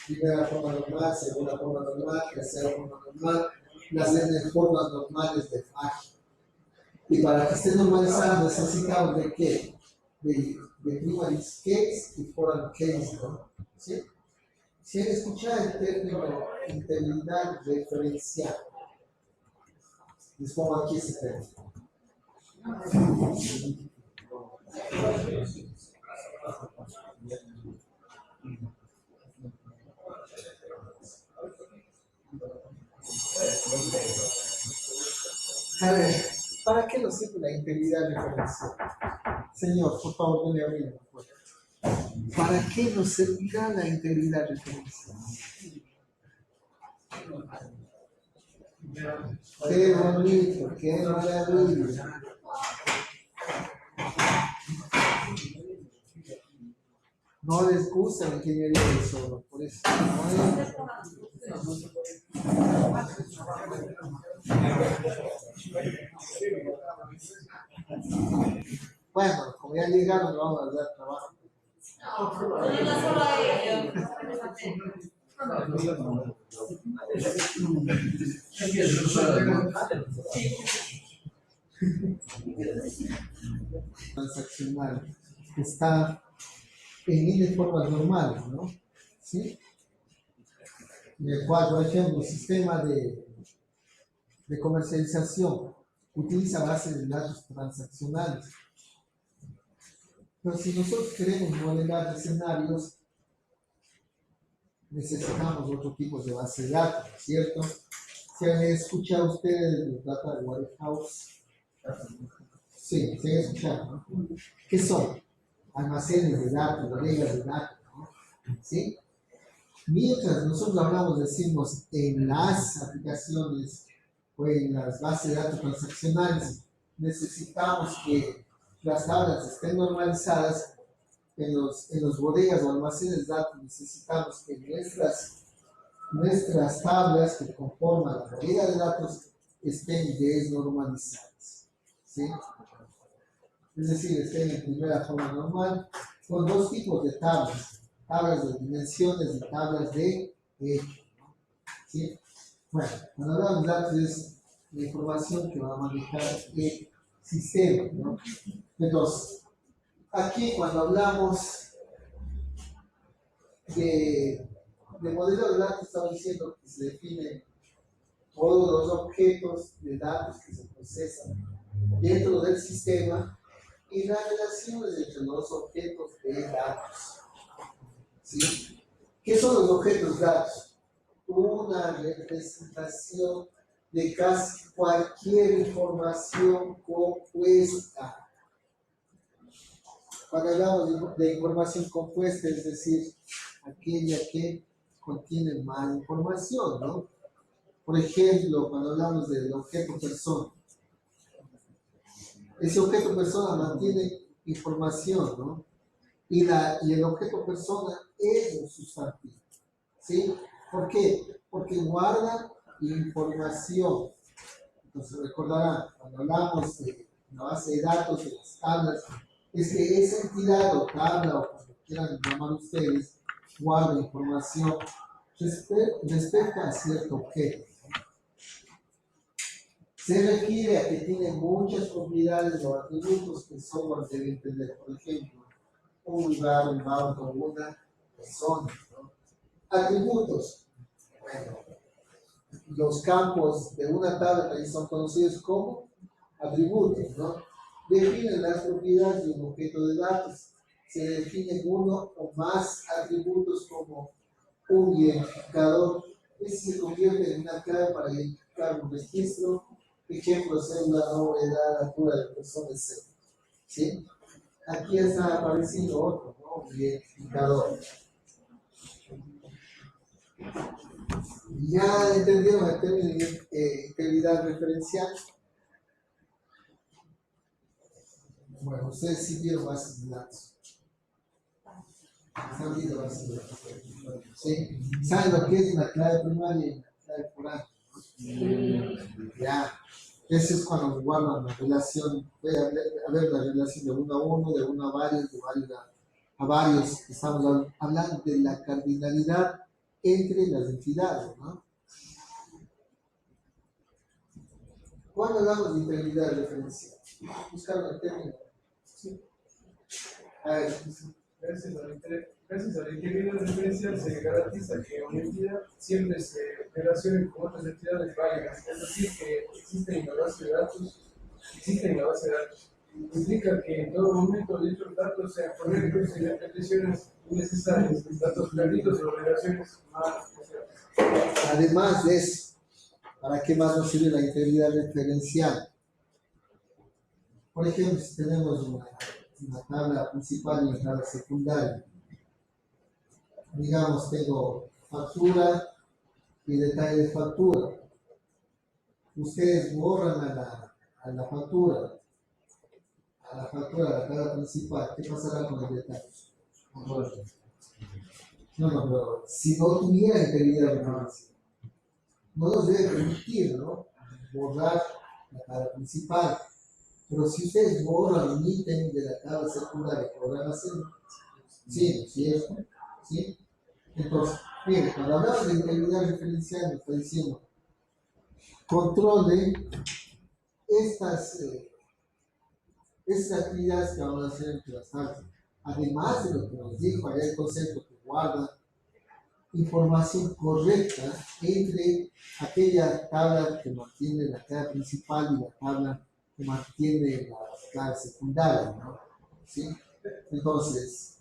primera forma normal, segunda forma normal, tercera forma normal, las n formas normales de Fage. Y para que esté normalizado necesitamos de qué? De primary case y foreign case, ¿no? ¿Sí? Si han escuchado el término integridad referencial, les pongo aquí ese término. A ver, ¿para qué nos sirve la integridad referencial? Señor, por favor, denle a abrir la puerta. ¿Para qué nos servirá la integridad referencial? Qué bonito, qué maravilla. No les gusta la ingeniería del software, por eso. Bueno, como ya llegaron, no vamos a dar trabajo.
No solo a ellos.
Transaccional está en mil formas normales, ¿no? ¿Sí? En el cual, por ejemplo, el sistema de comercialización utiliza bases de datos transaccionales. Pero si nosotros queremos modelar escenarios, necesitamos otro tipo de base de datos, ¿cierto? ¿Se han escuchado ustedes el Data Warehouse? Sí, se han escuchado, ¿no? ¿Qué son? Almacenes de datos, bodegas de datos, ¿no? ¿sí? Mientras nosotros hablamos, decimos, en las aplicaciones o en las bases de datos transaccionales, necesitamos que las tablas estén normalizadas. En los bodegas o almacenes de datos necesitamos que nuestras tablas que conforman la bodega de datos estén desnormalizadas, ¿sí? Es decir, estén en primera forma normal, con dos tipos de tablas de dimensiones y tablas de eje, ¿sí? Bueno, cuando hablamos de datos es la información que va a manejar el sistema, ¿no? Entonces, aquí cuando hablamos de modelo de datos, estamos diciendo que se definen todos los objetos de datos que se procesan dentro del sistema y las relaciones entre los objetos de datos, ¿sí? ¿Qué son los objetos de datos? Una representación de casi cualquier información compuesta. Cuando hablamos de información compuesta, es decir, aquella que contiene más información, ¿no? Por ejemplo, cuando hablamos del objeto persona, ese objeto persona mantiene información, ¿no? Y el objeto persona es un sustantivo, ¿sí? ¿Por qué? Porque guarda información. Entonces recordarán, cuando hablamos de la base de datos, de las tablas, es que esa entidad o tabla o como quieran llamar ustedes, guarda información respecto a cierto objeto. Se refiere a que tiene muchas propiedades o atributos que el software debe entender. Por ejemplo, un lugar, un auto, una persona, ¿no? Atributos. Bueno, los campos de una tabla también son conocidos como atributos, ¿no? Definen las propiedades de un objeto de datos. Se definen uno o más atributos como un identificador. Este se convierte en una clave para identificar un registro. Ejemplo, cédula, nombre, edad, altura de persona, etc. ¿Sí? Aquí está apareciendo otro, ¿no? Un identificador. ¿Ya entendieron el término de integridad referencial? Bueno, ustedes sí vieron bases de datos. ¿Han visto bases de datos? ¿Sí? ¿Saben lo que es una clave primaria y una clave foránea? Ya. Eso es cuando guardan la relación, puede haber la relación de uno a uno, de uno a varios, de varios a varios. Estamos hablando de la cardinalidad entre las entidades, ¿no? Cuando hablamos de integridad referencial, buscar el término. ¿Sí? A ver.
Gracias a la integridad referencial se garantiza que una entidad siempre se relacione con otras entidades válidas, es decir, que existe en la base de datos. Implica que en todo momento dichos datos sean correctos y las peticiones innecesarias, datos perdidos o relaciones mal asociadas.
Además de eso, ¿para qué más nos sirve la integridad referencial? Por ejemplo, si tenemos una tabla principal y una tabla secundaria, digamos, tengo factura y detalle de factura. Ustedes borran a la factura, de la tabla principal. ¿Qué pasará con el detalle? No, pero si no tuviera integridad referencial, no nos debe permitir, ¿no?, borrar la tabla principal. Pero si ustedes borran un ítem de la tabla secundaria, ¿podrán hacerlo? Sí, ¿no es cierto? ¿Sí? Entonces, mire, cuando hablamos de integridad referencial, me está diciendo, controle estas actividades que vamos a hacer entre las tablas. Además de lo que nos dijo allá el concepto que guarda información correcta entre aquella tabla que mantiene la clave principal y la tabla que mantiene la clave secundaria, ¿no? ¿Sí? Entonces,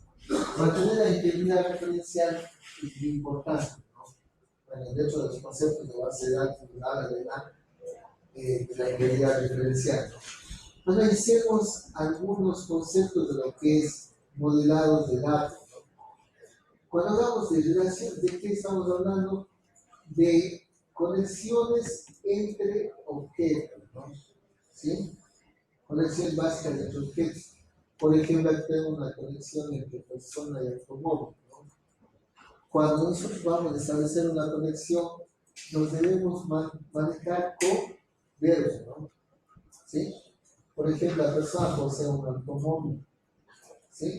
mantener la integridad referencial es muy importante, ¿no? Bueno, de hecho, los conceptos de base de datos hablan de la integridad referencial, ¿no? Analicemos algunos conceptos de lo que es modelados de datos, ¿no? Cuando hablamos de relaciones, ¿de qué estamos hablando? De conexiones entre objetos, ¿no? ¿Sí? Conexiones básicas entre objetos. Por ejemplo, aquí tenemos una conexión entre persona y automóvil, ¿no? Cuando nosotros vamos a establecer una conexión, nos debemos manejar con verbos, ¿no? ¿Sí? Por ejemplo, la persona posee un automóvil, ¿sí?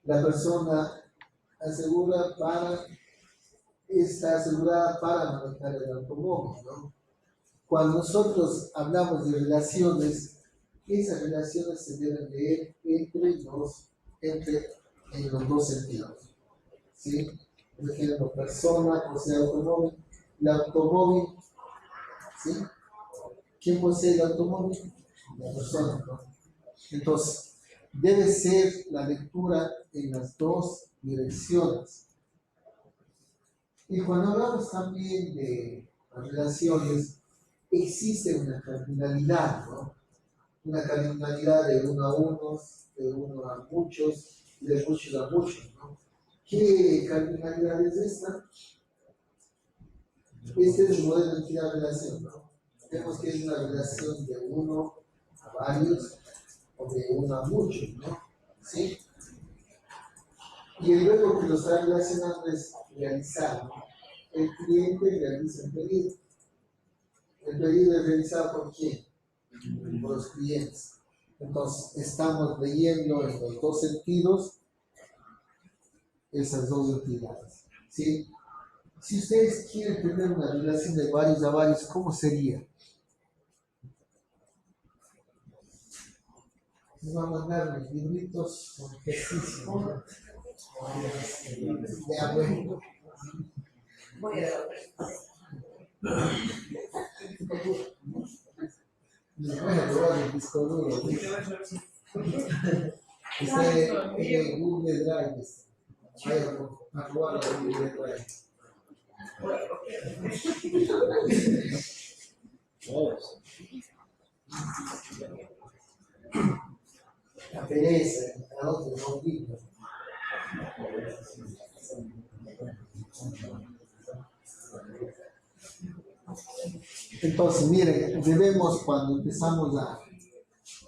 La persona está asegurada para manejar el automóvil, ¿no? Cuando nosotros hablamos de relaciones, esas relaciones se deben leer en los dos sentidos, ¿sí? Por ejemplo, persona posee automóvil, el automóvil, ¿sí? ¿Quién posee el automóvil? La persona, ¿no? Entonces, debe ser la lectura en las dos direcciones. Y cuando hablamos también de las relaciones, existe una cardinalidad, ¿no? Una cardinalidad de uno a uno, de uno a muchos, de muchos a muchos, ¿no? ¿Qué cardinalidad es esta? Este es el modelo de entidad relación, ¿no? Vemos que es una relación de uno a varios o de uno a muchos, ¿no? ¿Sí? Y el verbo que lo está relacionando es realizar, ¿no? El cliente realiza el pedido. El pedido es realizado por quién? Por los clientes. Entonces, estamos leyendo en los dos sentidos esas dos entidades, ¿sí? Si ustedes quieren tener una relación de varios a varios, ¿cómo sería? Les voy a mandar mis libritos con ejercicio, ¿no? De abuelo.
Voy a
Les voy a robar el disco duro. Está en Google Drive. Vaya a robar el Google Drive. La pereza, a otros no vivo. Entonces, miren, debemos cuando empezamos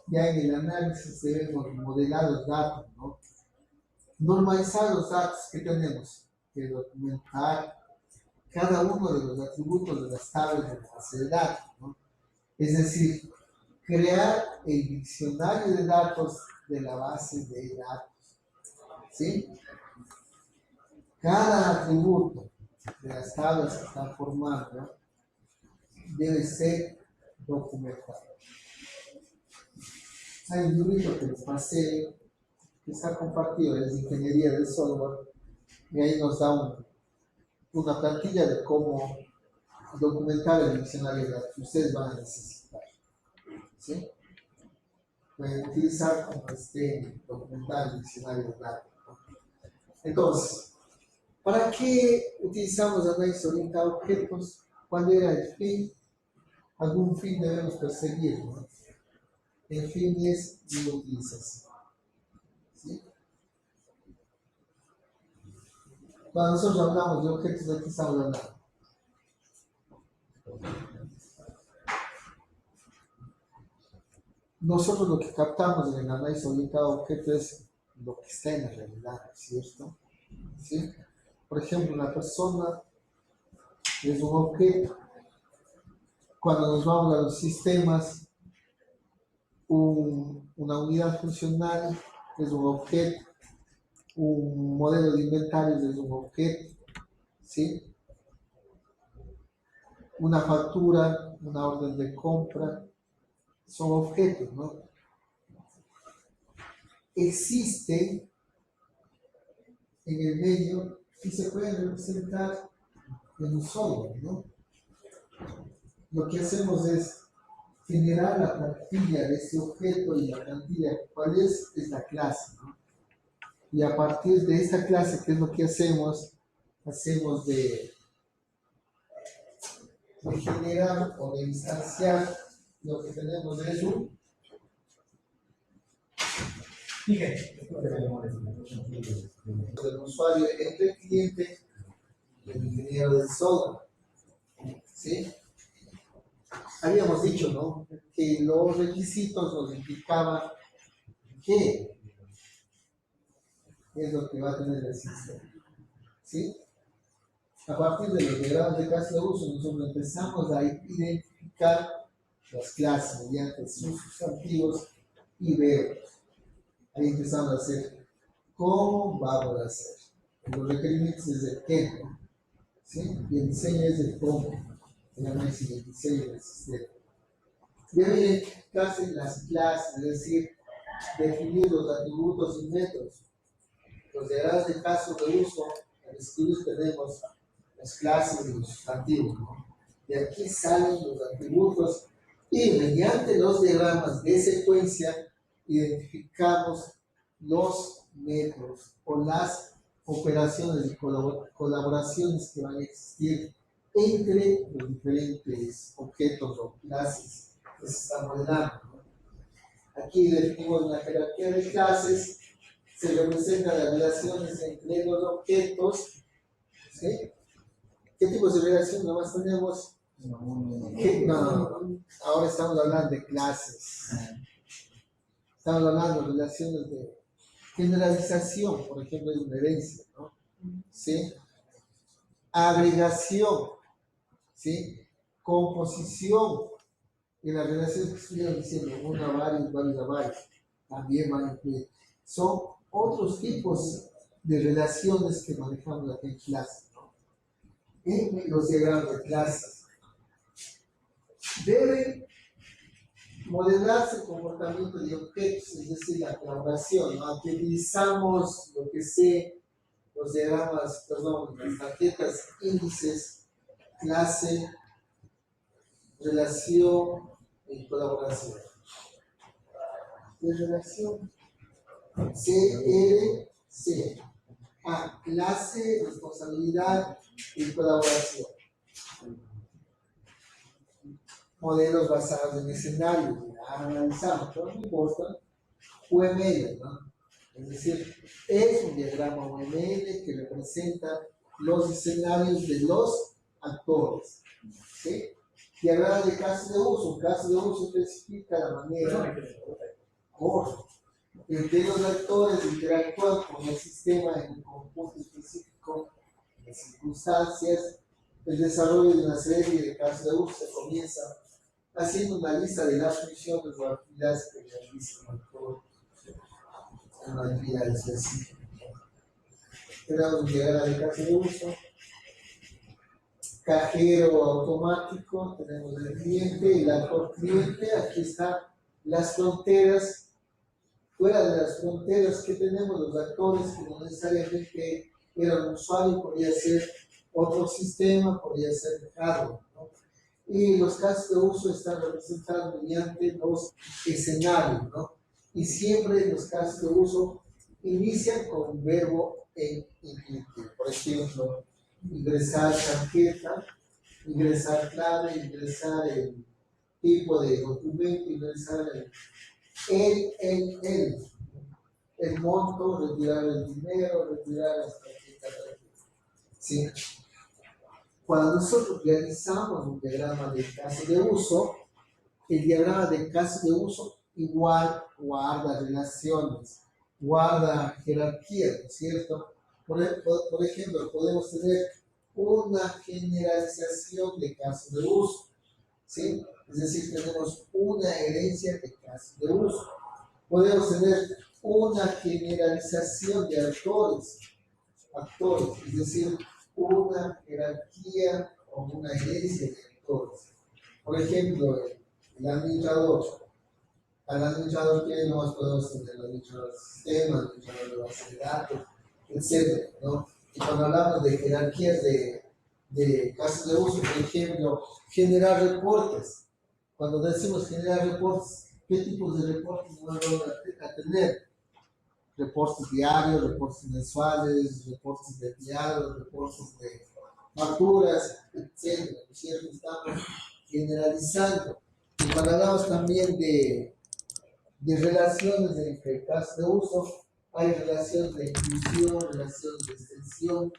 ya en el análisis, debemos modelar los datos, ¿no? Normalizar los datos que tenemos, que documentar cada uno de los atributos de las tablas de la base de datos, ¿no? Es decir, crear el diccionario de datos de la base de datos, ¿sí? Cada atributo de las tablas que están formando debe ser documentado. Hay un librito que les pasé, que está compartido, es de ingeniería del software, y ahí nos da una plantilla de cómo documentar el diccionario de datos que ustedes van a necesitar, ¿sí? Pueden utilizar como documentar el diccionario de datos, ¿no? Entonces, ¿para qué utilizamos análisis orientado a objetos? ¿Cuál era el fin? Algún fin debemos perseguir, ¿no? El fin es la utilización, ¿sí? Cuando nosotros hablamos de objetos, ¿de qué estamos hablando? Nosotros lo que captamos en el análisis orientado a objetos es lo que está en la realidad, ¿cierto? ¿Sí? Por ejemplo, una persona es un objeto. Cuando nos vamos a los sistemas, una unidad funcional es un objeto, un modelo de inventarios es un objeto, ¿sí? Una factura, una orden de compra, son objetos, ¿no? Existen en el medio y se pueden representar en un software, ¿no? Lo que hacemos es generar la plantilla de este objeto y la plantilla, ¿cuál es? Es la clase, ¿no? Y a partir de esta clase, ¿qué es lo que hacemos? Hacemos de generar o de instanciar lo que tenemos es un del usuario entre el cliente y el ingeniero del software. ¿Sí? Habíamos dicho, ¿no? Que los requisitos nos indicaban qué es lo que va a tener el sistema. ¿Sí? A partir de los diagramas de clase de uso, nosotros empezamos a identificar las clases mediante sus sustantivos y verbos. Ahí empezamos a hacer cómo vamos a hacer. Los requerimientos es el qué, ¿sí? Y el diseño es el cómo. El análisis del diseño del sistema. Deben identificarse las clases, es decir, definir los atributos y métodos. Los diagramas de caso de uso, en los estudios tenemos las clases y los sustantivos, ¿no? De aquí salen los atributos y mediante los diagramas de secuencia identificamos los métodos o las operaciones y colaboraciones que van a existir entre los diferentes objetos o clases que se están modelando, ¿no? Aquí definimos una jerarquía de clases, se representan las relaciones entre los objetos, ¿sí? ¿Qué tipos de relaciones nomás tenemos? No. Ahora estamos hablando de clases. Estamos hablando de relaciones de generalización, por ejemplo, de una herencia, ¿no? ¿Sí? Agregación, ¿sí? Composición. En las relaciones que estuvieron diciendo, uno a varios, varios a varios, también van a incluir. Son otros tipos de relaciones que manejamos aquí en clase, ¿no? En los diagramas de clases. Debe modelarse el comportamiento de objetos, es decir, la colaboración, ¿no? Aquí utilizamos lo que sé, los diagramas, perdón, las tarjetas, índices, clase, relación y colaboración. De relación, CRC. Clase, responsabilidad y colaboración. Modelos basados en escenarios, analizamos, pero no importa, UML, ¿no? Es decir, es un diagrama UML que representa los escenarios de los actores, ¿sí? Diagrama de caso de uso. Un caso de uso especifica la manera en que los actores interactúan con el sistema en un conjunto específico de circunstancias. El desarrollo de una serie de casos de uso se comienza haciendo una lista de las funciones o actividades que realiza el actor en una actividad específica. Tenemos un diagrama de caso de uso. Cajero automático, tenemos el cliente y el actor cliente. Aquí están las fronteras. Fuera de las fronteras que tenemos, los actores que no necesariamente eran un usuario, podría ser otro sistema, podría ser hardware, ¿no? Y los casos de uso están representados mediante los escenarios, ¿no? Y siempre los casos de uso inician con un verbo en infinitivo. Por ejemplo, ingresar tarjeta, ingresar clave, ingresar el tipo de documento, ingresar el monto, retirar el dinero, retirar las tarjetas. ¿Sí? Cuando nosotros realizamos un diagrama de caso de uso, el diagrama de caso de uso igual guarda relaciones, guarda jerarquías, ¿no es cierto? Por ejemplo, podemos tener una generalización de casos de uso, ¿sí? Es decir, tenemos una herencia de casos de uso. Podemos tener una generalización de actores, es decir, una jerarquía o una herencia de actores. Por ejemplo, el administrador. Al administrador que no más podemos tener el administrador de sistema, el administrador de base de datos, etc., ¿no? Y cuando hablamos de jerarquías de casos de uso, por ejemplo, generar reportes. Cuando decimos generar reportes, ¿qué tipos de reportes vamos a tener? Reportes diarios, reportes mensuales, reportes de empleados, reportes de facturas, etc. ¿No es cierto? Estamos generalizando. Y cuando hablamos también de relaciones entre casos de uso, hay relación de inclusión, relación de extensión,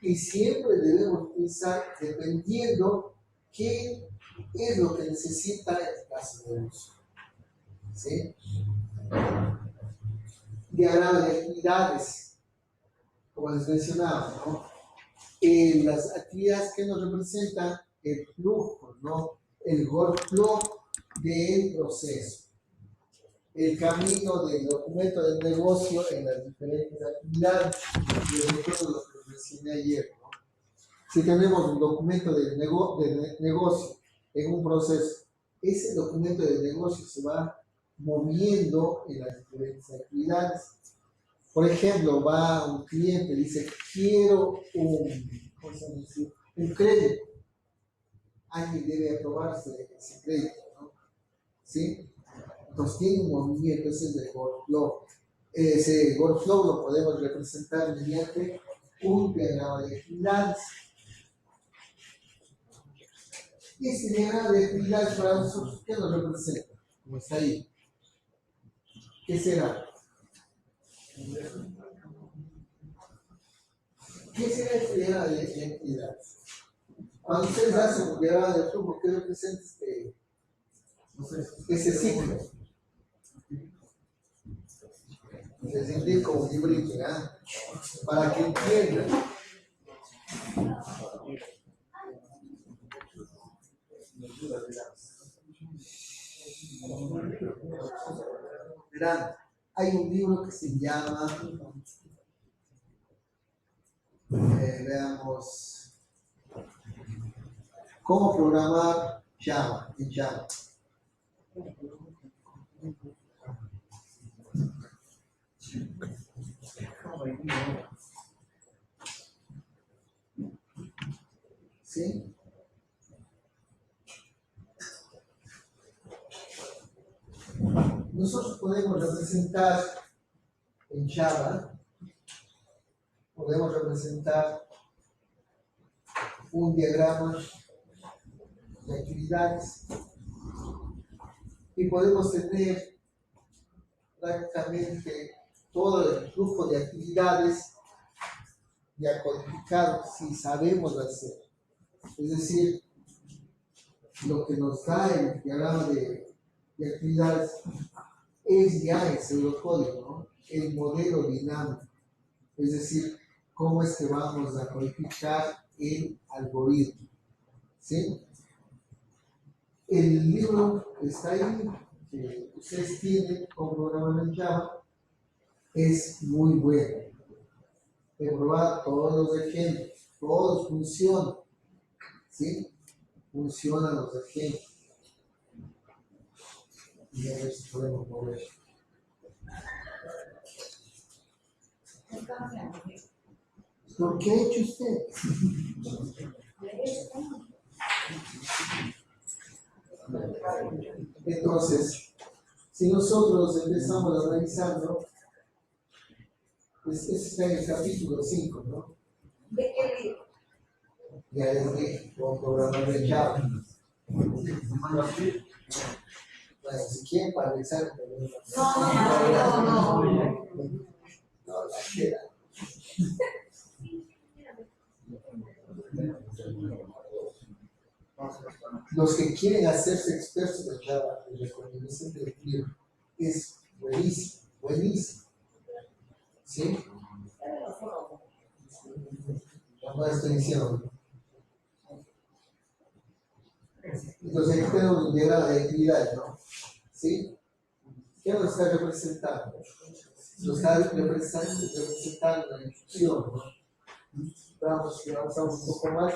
y siempre debemos pensar dependiendo qué es lo que necesita el caso de uso. ¿Sí? Diagrama de actividades, como les mencionaba, ¿no? Las actividades que nos representan el flujo, ¿no? El workflow del proceso, el camino del documento del negocio en las diferentes actividades, y recuerdo lo que les mencioné ayer, ¿no? Si tenemos un documento del negocio en un proceso, ese documento del negocio se va moviendo en las diferentes actividades. Por ejemplo, va un cliente y dice, quiero un crédito. Alguien debe aprobarse ese crédito, ¿no? ¿Sí? Entonces tiene un movimiento, ese es el workflow. Ese workflow lo podemos representar mediante un diagrama de actividades. Y este diagrama de actividades para nosotros, ¿qué nos representa? Como está ahí. ¿Qué será? ¿Qué será este diagrama de actividades? Cuando ustedes hacen un diagrama de flujo, ¿qué representa ese ciclo? Les indico un librito, ¿ya? Para que entiendan. Verán, hay un libro que se llama, veamos, cómo programar Java, en Java. ¿Sí? Nosotros podemos representar en Java, podemos representar un diagrama de actividades y podemos tener prácticamente todo el flujo de actividades ya codificado si sabemos hacer. Es decir, lo que nos da el diagrama de actividades es ya el pseudocódigo, ¿no? El modelo dinámico. Es decir, cómo es que vamos a codificar el algoritmo. ¿Sí? El libro está ahí, que ustedes tienen como programa en Java, es muy bueno. He probado todos los ejemplos, todos funcionan. ¿Sí? Funcionan los ejemplos. Y a ver si podemos mover. ¿Por qué ha hecho usted? Entonces, si nosotros empezamos a analizarlo, pues ese está en el capítulo 5, ¿no?
¿De qué libro?
Ya les dije, con programar de Java. Bueno, si quieren para el examen, no, la queda. Los que quieren hacerse expertos en Java, les recomiendo el libro. Es buenísimo, buenísimo. ¿Sí? La nueva extensión. Entonces, aquí tenemos un diagrama de actividad, ¿no? ¿Sí? ¿Qué nos está representando? Nos está representando la instrucción, ¿no? Vamos, avanzamos un poco más.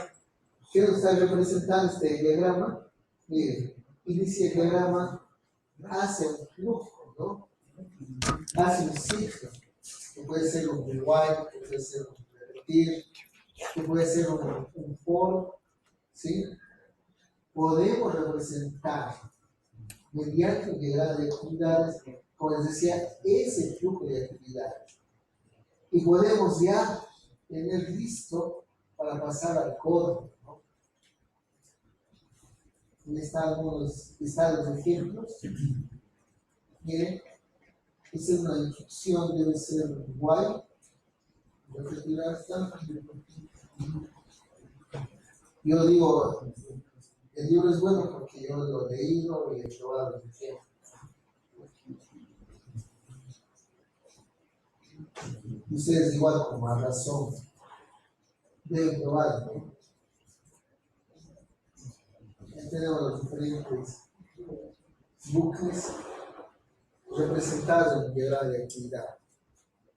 ¿Qué nos está representando este diagrama? Miren, inicia el diagrama, hace un flujo, ¿no? Hace un ciclo, que puede ser un while, que puede ser un repetir, que puede ser un for, ¿sí? Podemos representar mediante un diagrama de actividades, como les decía, ese flujo de actividades. Y podemos ya tener listo para pasar al código, ¿no? Están los ejemplos. Miren, Esa es una instrucción, debe ser guay. Yo digo, el libro es bueno porque yo lo he leído y he probado el tiempo. Ustedes igual como a razón deben probar, ¿no? Aquí tenemos los diferentes bucles representados en piedra de actividad.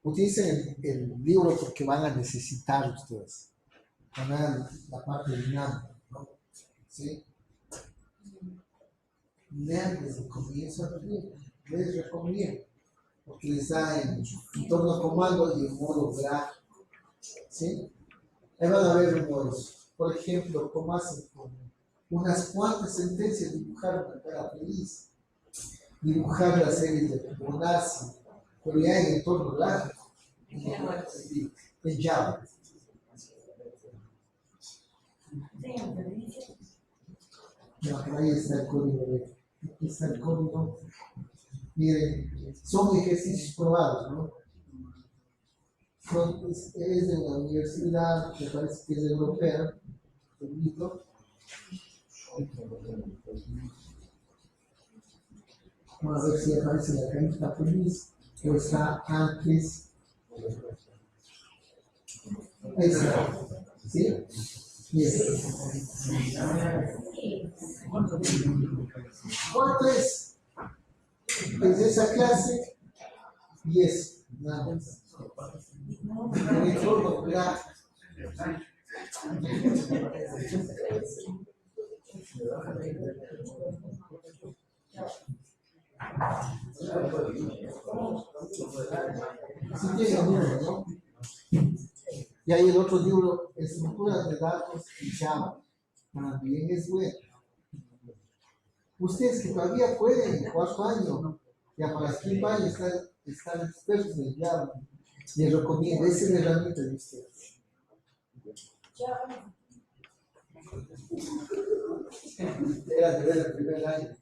Utilicen el libro porque van a necesitar ustedes. Van a ver la parte dinámica, ¿no? ¿Sí? Lean desde el comienzo al fin. Les recomiendo. Porque les da en entorno a comando y en modo gráfico. ¿Sí? Ahí van a ver modos. Por ejemplo, cómo hacen con unas cuantas sentencias dibujar una cara feliz. Dibujar las series de Fibonacci. Pero ya en entorno gráfico. En Java. No, pero ahí está el código. Aquí está el código. Miren, son ejercicios probados, ¿no? Es de una universidad, me parece que es europea, el libro. Vamos a ver si aparece la carita feliz, o está antes. Ahí está, ¿sí? Bien. ¿Cuánto es? Desde esa clase, 10, nada más. En el entorno gráfico. Si tiene un libro, ¿no? Y hay el otro libro, Estructuras de Datos y Java. También es bueno. Ustedes que todavía pueden, en 4 años, ya para el 5 años están expertos en Java, les recomiendo, esa es la herramienta de ustedes. Era de ver el primer año.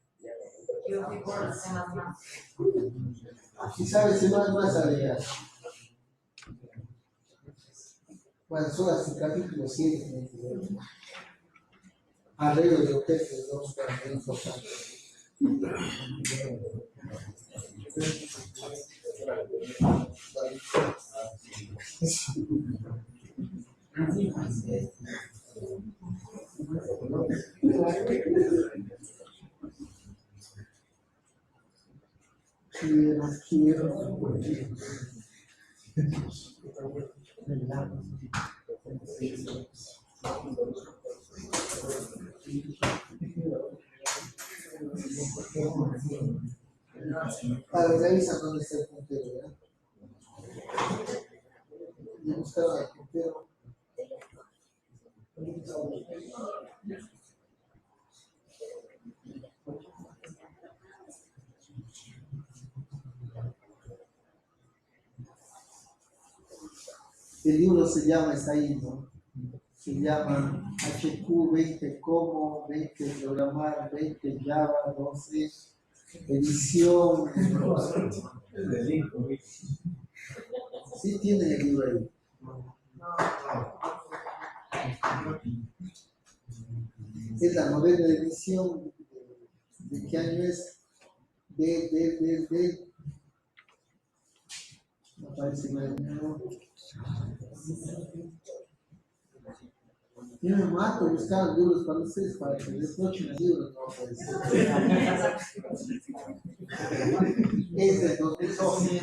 Si sabes, se va más a leer. Bueno, son hasta el capítulo 7. Arreglo de objetos, dos para muy importante. Para revisar dónde está el puntero, ¿verdad? Y buscar el puntero. El libro se llama, está ahí, ¿no? Se llama HQ 20 Cómo, 20 Programar, 20 Java, 12 Edición. Sí tiene el libro ahí. Es la novena edición. ¿De qué año es? No aparece mal. Yo me mato buscar libros para ustedes para que les próximos libros no aparecen. Es de 2012.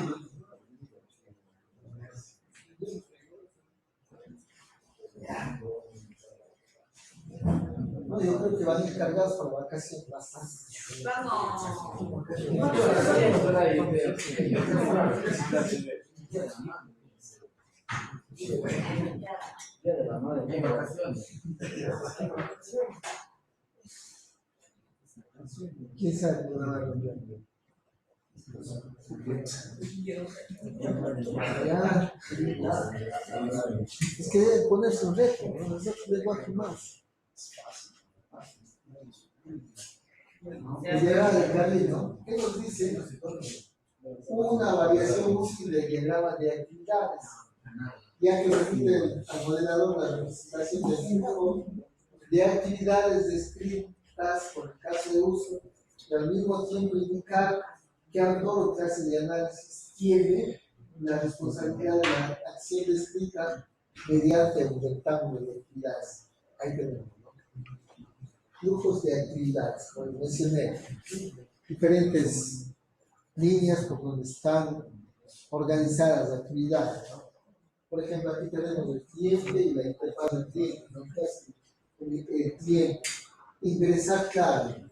No, yo creo que van a ir cargados para vacaciones bastante. ¿Quién sabe cómo van a cambiar? Es que deben ponerse un reto, ¿no? Nosotros les voy a más. Llegar al Carlito, ¿qué nos dice? una variación útil del diagrama de actividades, ya que permite al modelador la representación del tipo de actividades descritas por el caso de uso y al mismo tiempo indicar qué autor o clase de análisis tiene la responsabilidad de la acción descrita mediante un rectángulo de actividades. Ahí tenemos, ¿no? Flujos de actividades, como mencioné, diferentes líneas por donde están organizadas las actividades, ¿no? Por ejemplo, aquí tenemos el cliente y la interfaz del cliente, ¿no? El cliente, ingresar clave.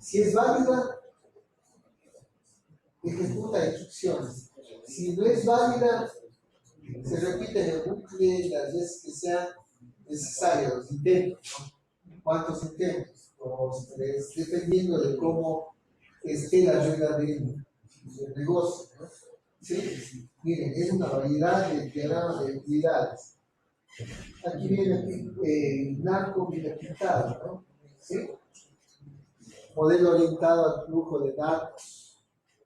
Si es válida, ejecuta instrucciones. Si no es válida, se repite en el bucle las veces que sean necesarios, los intentos, ¿no? ¿Cuántos intentos? 2, 3, dependiendo de cómo esté la regla del negocio, ¿no? ¿Sí? Miren, es una variedad de diagramas de actividades. Aquí viene narco viene pintado, ¿no? ¿Sí? Modelo orientado al flujo de datos.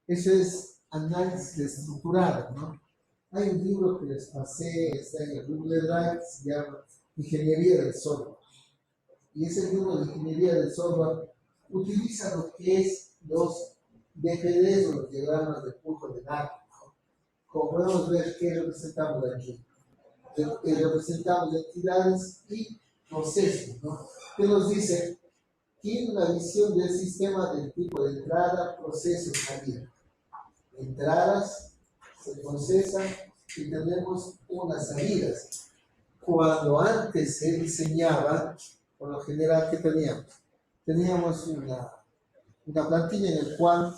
Eso es análisis estructurado, ¿no? Hay un libro que les pasé, está en el Google Drive, se llama Ingeniería del Software. Y ese libro de Ingeniería del Software utiliza lo que es los DFDs o los diagramas de flujo de datos, ¿no? Como podemos ver, ¿qué representamos aquí? Representamos entidades y procesos, ¿no? ¿Qué nos dice? Tiene una visión del sistema del tipo de entrada, proceso y salida. Entradas se procesan y tenemos unas salidas. Cuando antes se diseñaba, por lo general, ¿qué teníamos? Teníamos una plantilla en la cual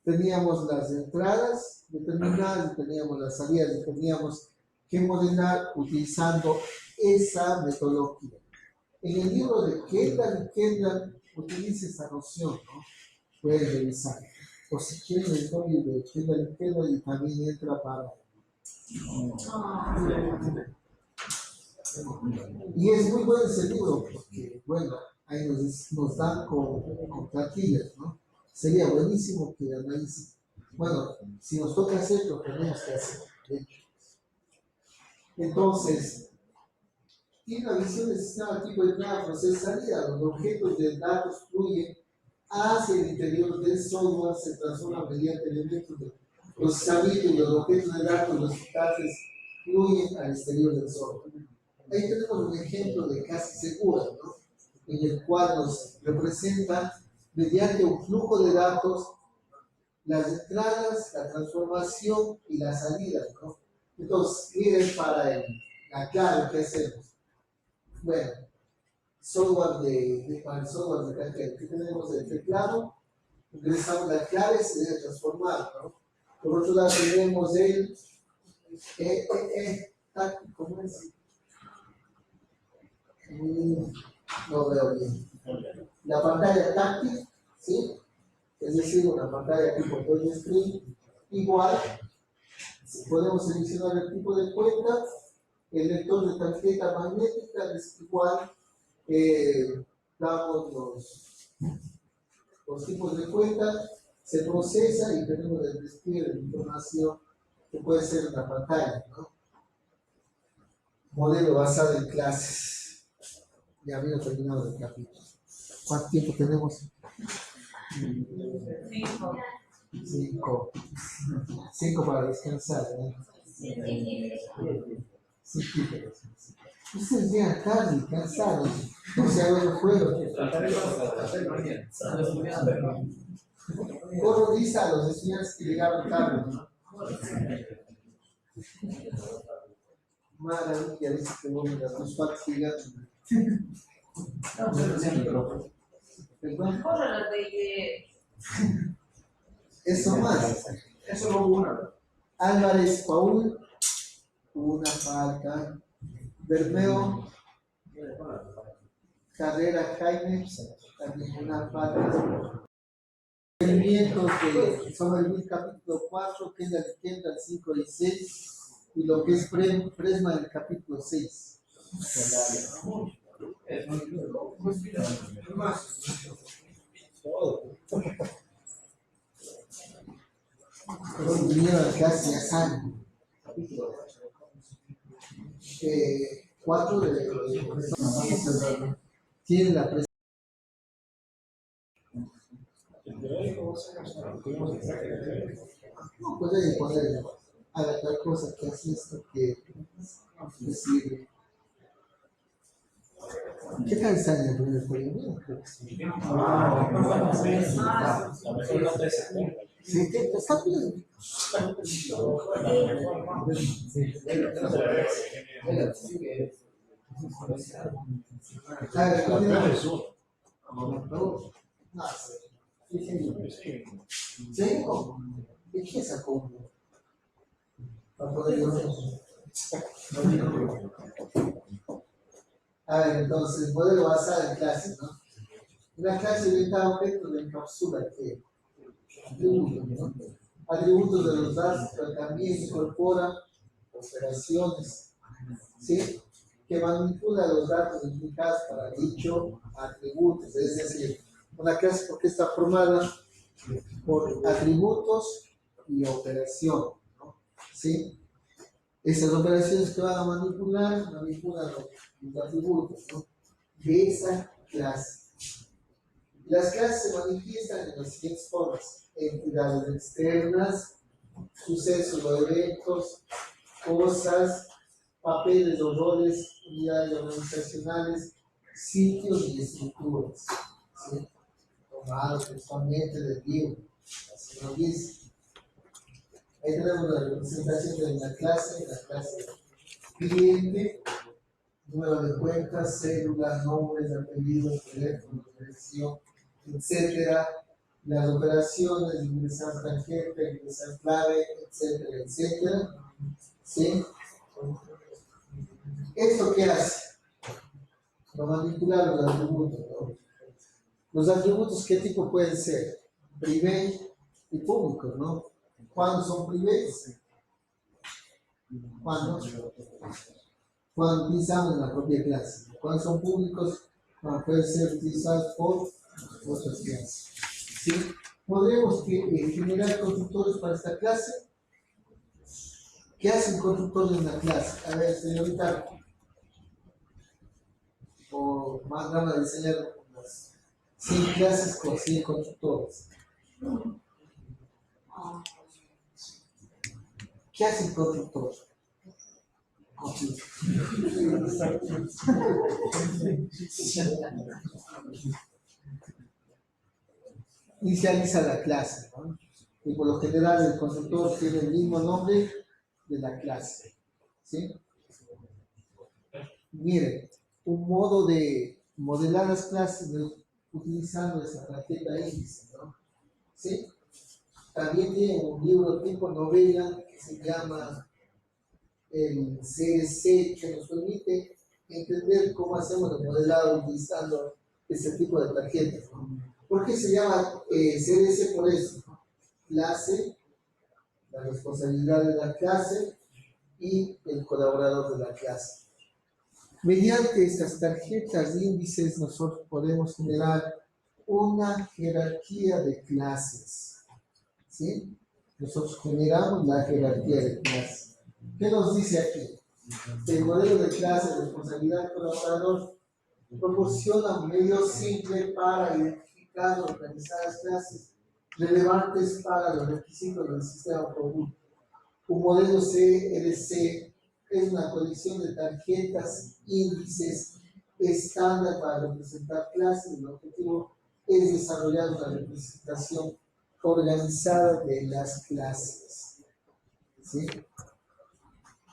teníamos las entradas determinadas y teníamos las salidas y teníamos que modelar utilizando esa metodología. En el libro de Kendall utiliza esa noción, ¿no? Pueden revisar. O si quieren el código de Kendall y también entra para... Y es muy bueno ese libro porque, bueno, ahí nos dan con plantillas, ¿no? Sería buenísimo que analice. Bueno, si nos toca hacerlo, tenemos que hacerlo, de hecho. Entonces, tiene una visión del sistema tipo de entrada, proceso, salida. Los objetos de datos fluyen hacia el interior del software, se transforman mediante elementos de procesamiento y los objetos de datos resultantes fluyen al exterior del software. Ahí tenemos un ejemplo de casi segura, ¿no? En el cual nos representa mediante un flujo de datos las entradas, la transformación y la salida, ¿no? Entonces, miren para la clave que hacemos. Bueno, para el software de cartera, aquí tenemos el teclado, ingresamos la clave, se debe transformar, ¿no? Por otro lado tenemos el ¿cómo es? No veo bien. La pantalla táctil, ¿sí? Es decir, una pantalla tipo touchscreen. Igual, podemos seleccionar el tipo de cuenta, el lector de tarjeta magnética es igual, damos los tipos de cuenta, se procesa y tenemos el despliegue de información que puede ser en la pantalla, ¿no? Modelo basado en clases. Ya había terminado el capítulo. ¿Cuánto tiempo tenemos? 5. 5 para descansar, ¿no? Ustedes llegan tarde y cansados. No se hagan los juegos. Corro dice a los estudiantes que llegaron tarde, ¿no? Maravilla, dice que vos miras tus patas gigantes. Eso más.
Eso no hubo una.
Álvarez Paul, una falta. Bermeo, Carrera Jaime, también una falta. Requerimientos sobre el capítulo 4, que es la izquierda, el 5 y 6, y lo que es Fresma del capítulo 6. vinieron a clase ya saben. 4 tiene la presencia. No puede poner a la tal cosa que hace esto que sirve. ¿Qué tal está en el primer periodo? Sí, está bien. ¿Sí? ¿Y qué sacó? Para poder a ver, entonces, modelo basado en clase, ¿no? Una clase orientada a objetos de encapsula que atributos, ¿no? Atributos de los datos, pero también incorpora operaciones, ¿sí? Que manipula los datos implicados para dicho atributos, es decir, una clase porque está formada por atributos y operación, ¿no? ¿Sí? Esas operaciones que van a manipulan los atributos, ¿no? De esa clase. Las clases se manifiestan en las siguientes formas: entidades externas, sucesos o eventos, cosas, papeles o roles, unidades organizacionales, sitios y estructuras. ¿Sí? Tomado textualmente del libro, así nos dice. Ahí tenemos la representación de la clase cliente, número de cuentas, cédula, nombres, apellidos, teléfono, dirección, etcétera. Las operaciones, ingresar tarjeta, ingresar clave, etcétera, etcétera. ¿Sí? ¿Esto qué hace? Para manipular los atributos, ¿no? Los atributos, ¿qué tipo pueden ser? Privé y públicos, ¿no? ¿Cuándo son privés? Cuando utilizamos en la propia clase. Cuando son públicos, pueden ser utilizados por otras clases. ¿Sí? Podremos generar constructores para esta clase. ¿Qué hacen constructores en la clase? A ver, señorita, o más van a diseñar unas 100 clases con 100 constructores. ¿Qué hace el constructor? Inicializa la clase, ¿no? Y por lo general el constructor tiene el mismo nombre de la clase. ¿Sí? Miren, un modo de modelar las clases utilizando esa tarjeta índice, ¿no? ¿Sí? También tiene un libro tipo novela que se llama el CDC, que nos permite entender cómo hacemos el modelado utilizando este tipo de tarjetas, ¿no? ¿Por qué se llama CDC? Por eso, clase, la responsabilidad de la clase y el colaborador de la clase. Mediante estas tarjetas de índices nosotros podemos generar una jerarquía de clases. ¿Sí? Nosotros generamos la jerarquía de clases. ¿Qué nos dice aquí? El modelo de clase de responsabilidad del colaborador proporciona un medio simple para identificar y organizar las clases relevantes para los requisitos del sistema producto. Un modelo CRC es una colección de tarjetas, índices estándar para representar clases. El objetivo es desarrollar una representación organizada de las clases. ¿Sí?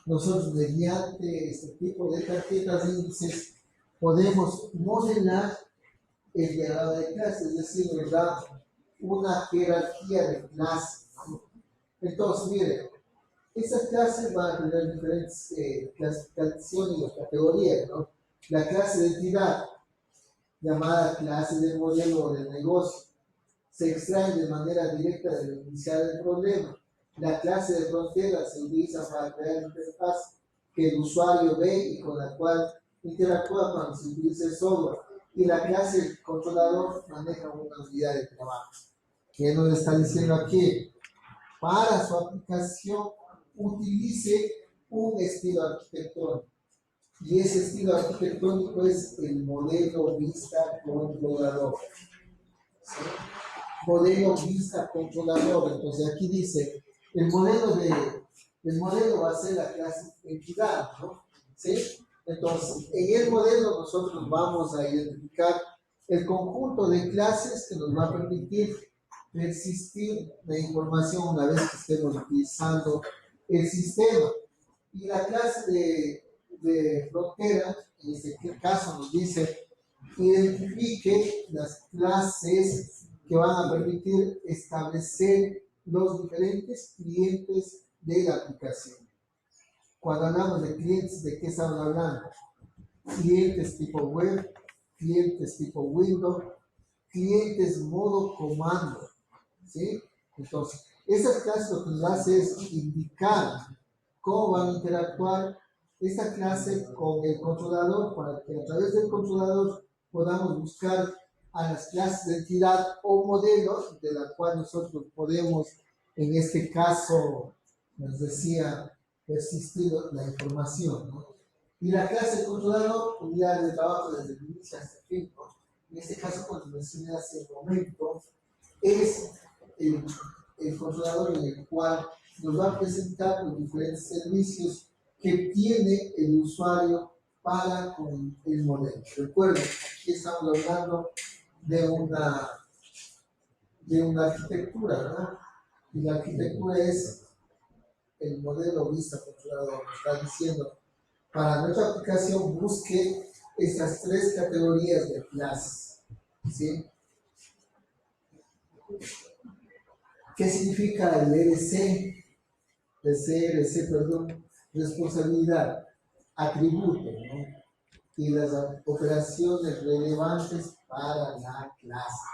Nosotros, mediante este tipo de tarjetas de índices, podemos modelar el diagrama de clases, es decir, nos da una jerarquía de clases. Entonces, miren, estas clases van a tener diferentes clasificaciones o categorías, ¿no? La clase de entidad, llamada clase del modelo o del negocio, se extrae de manera directa del inicial del problema. La clase de frontera se utiliza para crear interfaz que el usuario ve y con la cual interactúa cuando se utiliza el software. Y la clase del controlador maneja una unidad de trabajo. ¿Qué nos está diciendo aquí? para su aplicación utilice un estilo arquitectónico. Y ese estilo arquitectónico es el modelo vista controlador. ¿Sí? Modelo vista controlador. Entonces aquí dice, el modelo va a ser la clase entidad, ¿no? ¿Sí? Entonces, en el modelo nosotros vamos a identificar el conjunto de clases que nos va a permitir persistir la información una vez que estemos utilizando el sistema. Y la clase de frontera, en este caso nos dice, identifique las clases que van a permitir establecer los diferentes clientes de la aplicación. Cuando hablamos de clientes, ¿de qué estamos hablando? Clientes tipo web, clientes tipo Windows, clientes modo comando, ¿sí? Entonces, esas clases lo que nos hace es indicar cómo van a interactuar esta clase con el controlador para que a través del controlador podamos buscar a las clases de entidad o modelos de la cual nosotros podemos, en este caso, nos decía, persistir la información, ¿no? Y la clase de controlador, unidad de trabajo desde el inicio hasta el fin, ¿no? En este caso, como mencioné hace un momento, es el controlador en el cual nos va a presentar los diferentes servicios que tiene el usuario para con el modelo. Recuerden, aquí estamos hablando de una arquitectura, ¿verdad? Y la arquitectura es el modelo vista controlador. Nos está diciendo, para nuestra aplicación busque estas tres categorías de clases, ¿sí? ¿Qué significa el RC? El CRC, perdón, responsabilidad, atributo, ¿no? Y las operaciones relevantes para la clase.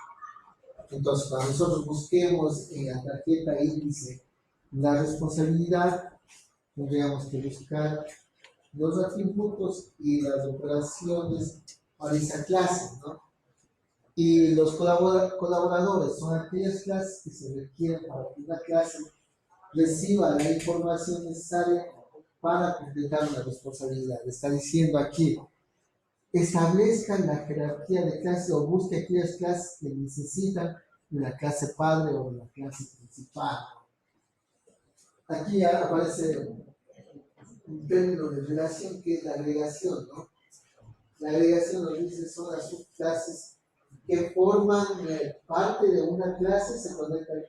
Entonces, cuando nosotros busquemos en la tarjeta índice la responsabilidad, tendríamos que buscar los atributos y las operaciones para esa clase, ¿no? Y los colaboradores son aquellas clases que se requieren para que una clase reciba la información necesaria para completar una responsabilidad. Está diciendo aquí, establezcan la jerarquía de clase o busque aquellas clases que necesitan de la clase padre o de la clase principal. Aquí ya aparece un término de relación que es la agregación, ¿no? La agregación nos dice son las subclases que forman parte de una clase, se conectan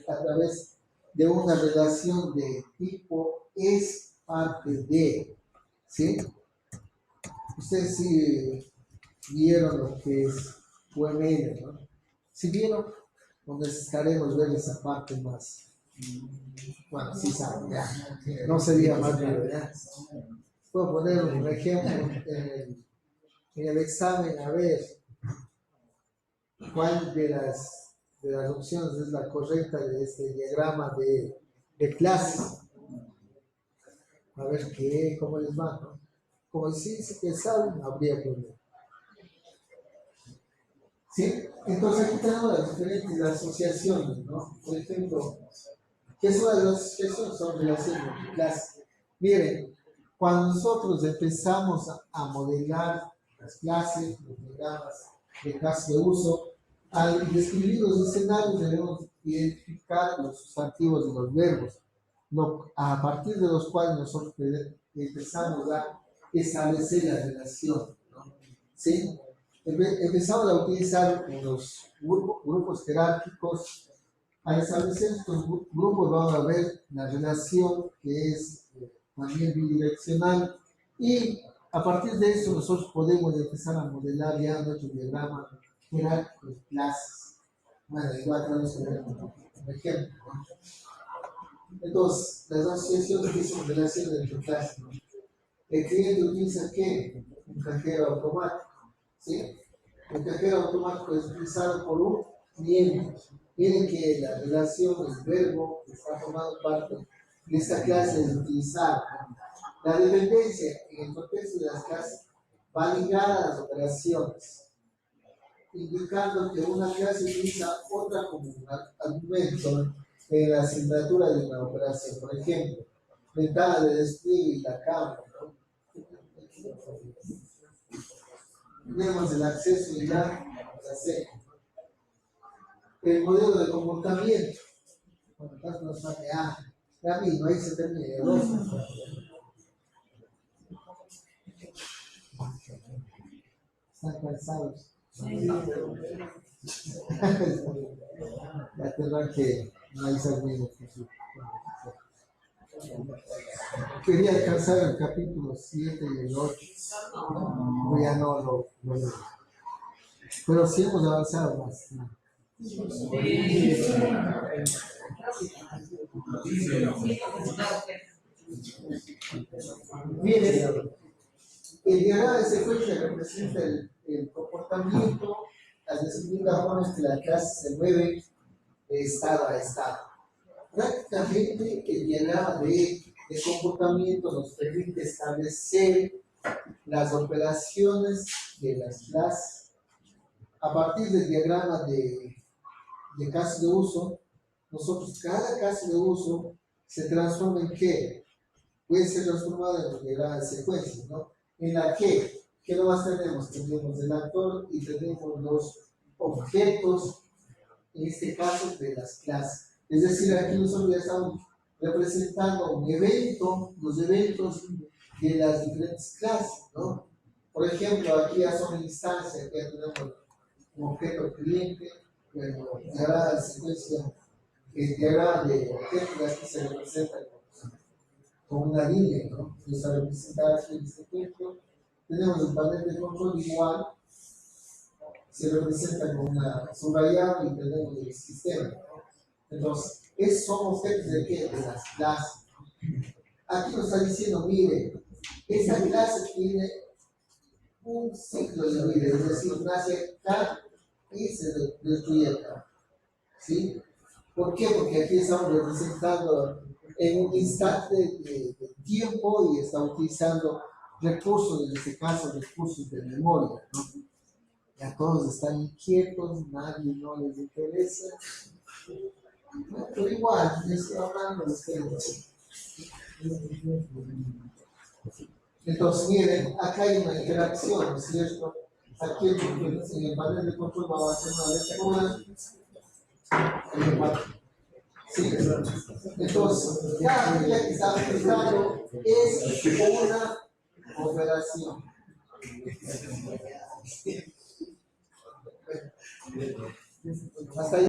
a través de una relación de tipo es parte de, ¿sí? Ustedes sí vieron lo que es UML, ¿no? Si vieron, pues necesitaremos ver esa parte más. Bueno, sí saben, ya. No sería más grave, ya. Puedo poner un ejemplo en el examen, a ver cuál de las opciones es la correcta de este diagrama de clases. A ver cómo les va, ¿no? Como si dice que saben, no habría problema. ¿Sí? Entonces aquí tenemos las diferentes asociaciones, ¿no? Por ejemplo, ¿qué son las asociaciones? Son relaciones de clase. Miren, cuando nosotros empezamos a modelar las clases, los diagramas de clase de uso, al describir los escenarios debemos identificar los sustantivos de los verbos, a partir de los cuales nosotros empezamos a establecer la relación, ¿no? ¿Sí? Empezamos a utilizar los grupos jerárquicos. Al establecer estos grupos vamos a ver la relación que es también bidireccional y a partir de eso nosotros podemos empezar a modelar ya nuestro diagrama jerárquico de clases. Bueno, igual tenemos que ver un ejemplo, ¿no? Entonces, las asociaciones dicen relaciones entre clases, ¿no? El cliente utiliza ¿qué? Un cajero automático, ¿sí? El cajero automático es utilizado por un cliente. Miren que la relación, el verbo que está formando parte de esta clase es utilizar. La dependencia en el contexto de las clases va ligada a las operaciones, indicando que una clase utiliza otra como un argumento. en la asignatura de una operación. Por ejemplo, ventana de despliegue y la cámara, ¿no? Tenemos el acceso y la serie. El modelo de comportamiento. Cuando estás nos va ya mismo, ahí se termina el otro. Están cansados. Ya tendrán que analizar bien. Quería alcanzar el capítulo 7 y el 8. Pero ya no lo leo. Pero sí hemos avanzado más. ¿No? Miren, el diagrama de secuencia representa el comportamiento, las distintas formas que la clase se mueve de estado a estado. Prácticamente el diagrama de comportamiento nos permite establecer las operaciones de las clases. A partir del diagrama de caso de uso, nosotros cada caso de uso se transforma en qué? Puede ser transformado en un diagrama de secuencia, ¿no? En la que, ¿qué nomás tenemos? Tenemos el actor y tenemos los objetos, en este caso de las clases. Es decir, aquí nosotros ya estamos representando un evento, los eventos de las diferentes clases, ¿no? Por ejemplo, aquí ya son instancias, aquí ya tenemos un objeto cliente, bueno, diagrama de secuencia, el diagrama de objetos aquí se representa con una línea, ¿no? Que está representada aquí en este ejemplo. Tenemos el panel de control igual, se representa con una subrayada y tenemos el sistema, ¿no? Entonces, esos son objetos de qué? De las clases. Aquí nos está diciendo, mire, esta clase tiene un ciclo de vida, es decir, nace acá y se destruye acá. ¿Sí? ¿Por qué? Porque aquí estamos representando en un instante de tiempo y estamos utilizando recursos, en este caso recursos de memoria, ¿no? Ya todos están inquietos, nadie no les interesa. Pero igual, yo estoy hablando de ustedes. Entonces, miren, acá hay una interacción, ¿no es cierto? Aquí en el panel de control vamos a hacer una lectura. Sí, entonces, cada medida que está aplicando es una operación. Hasta ahí.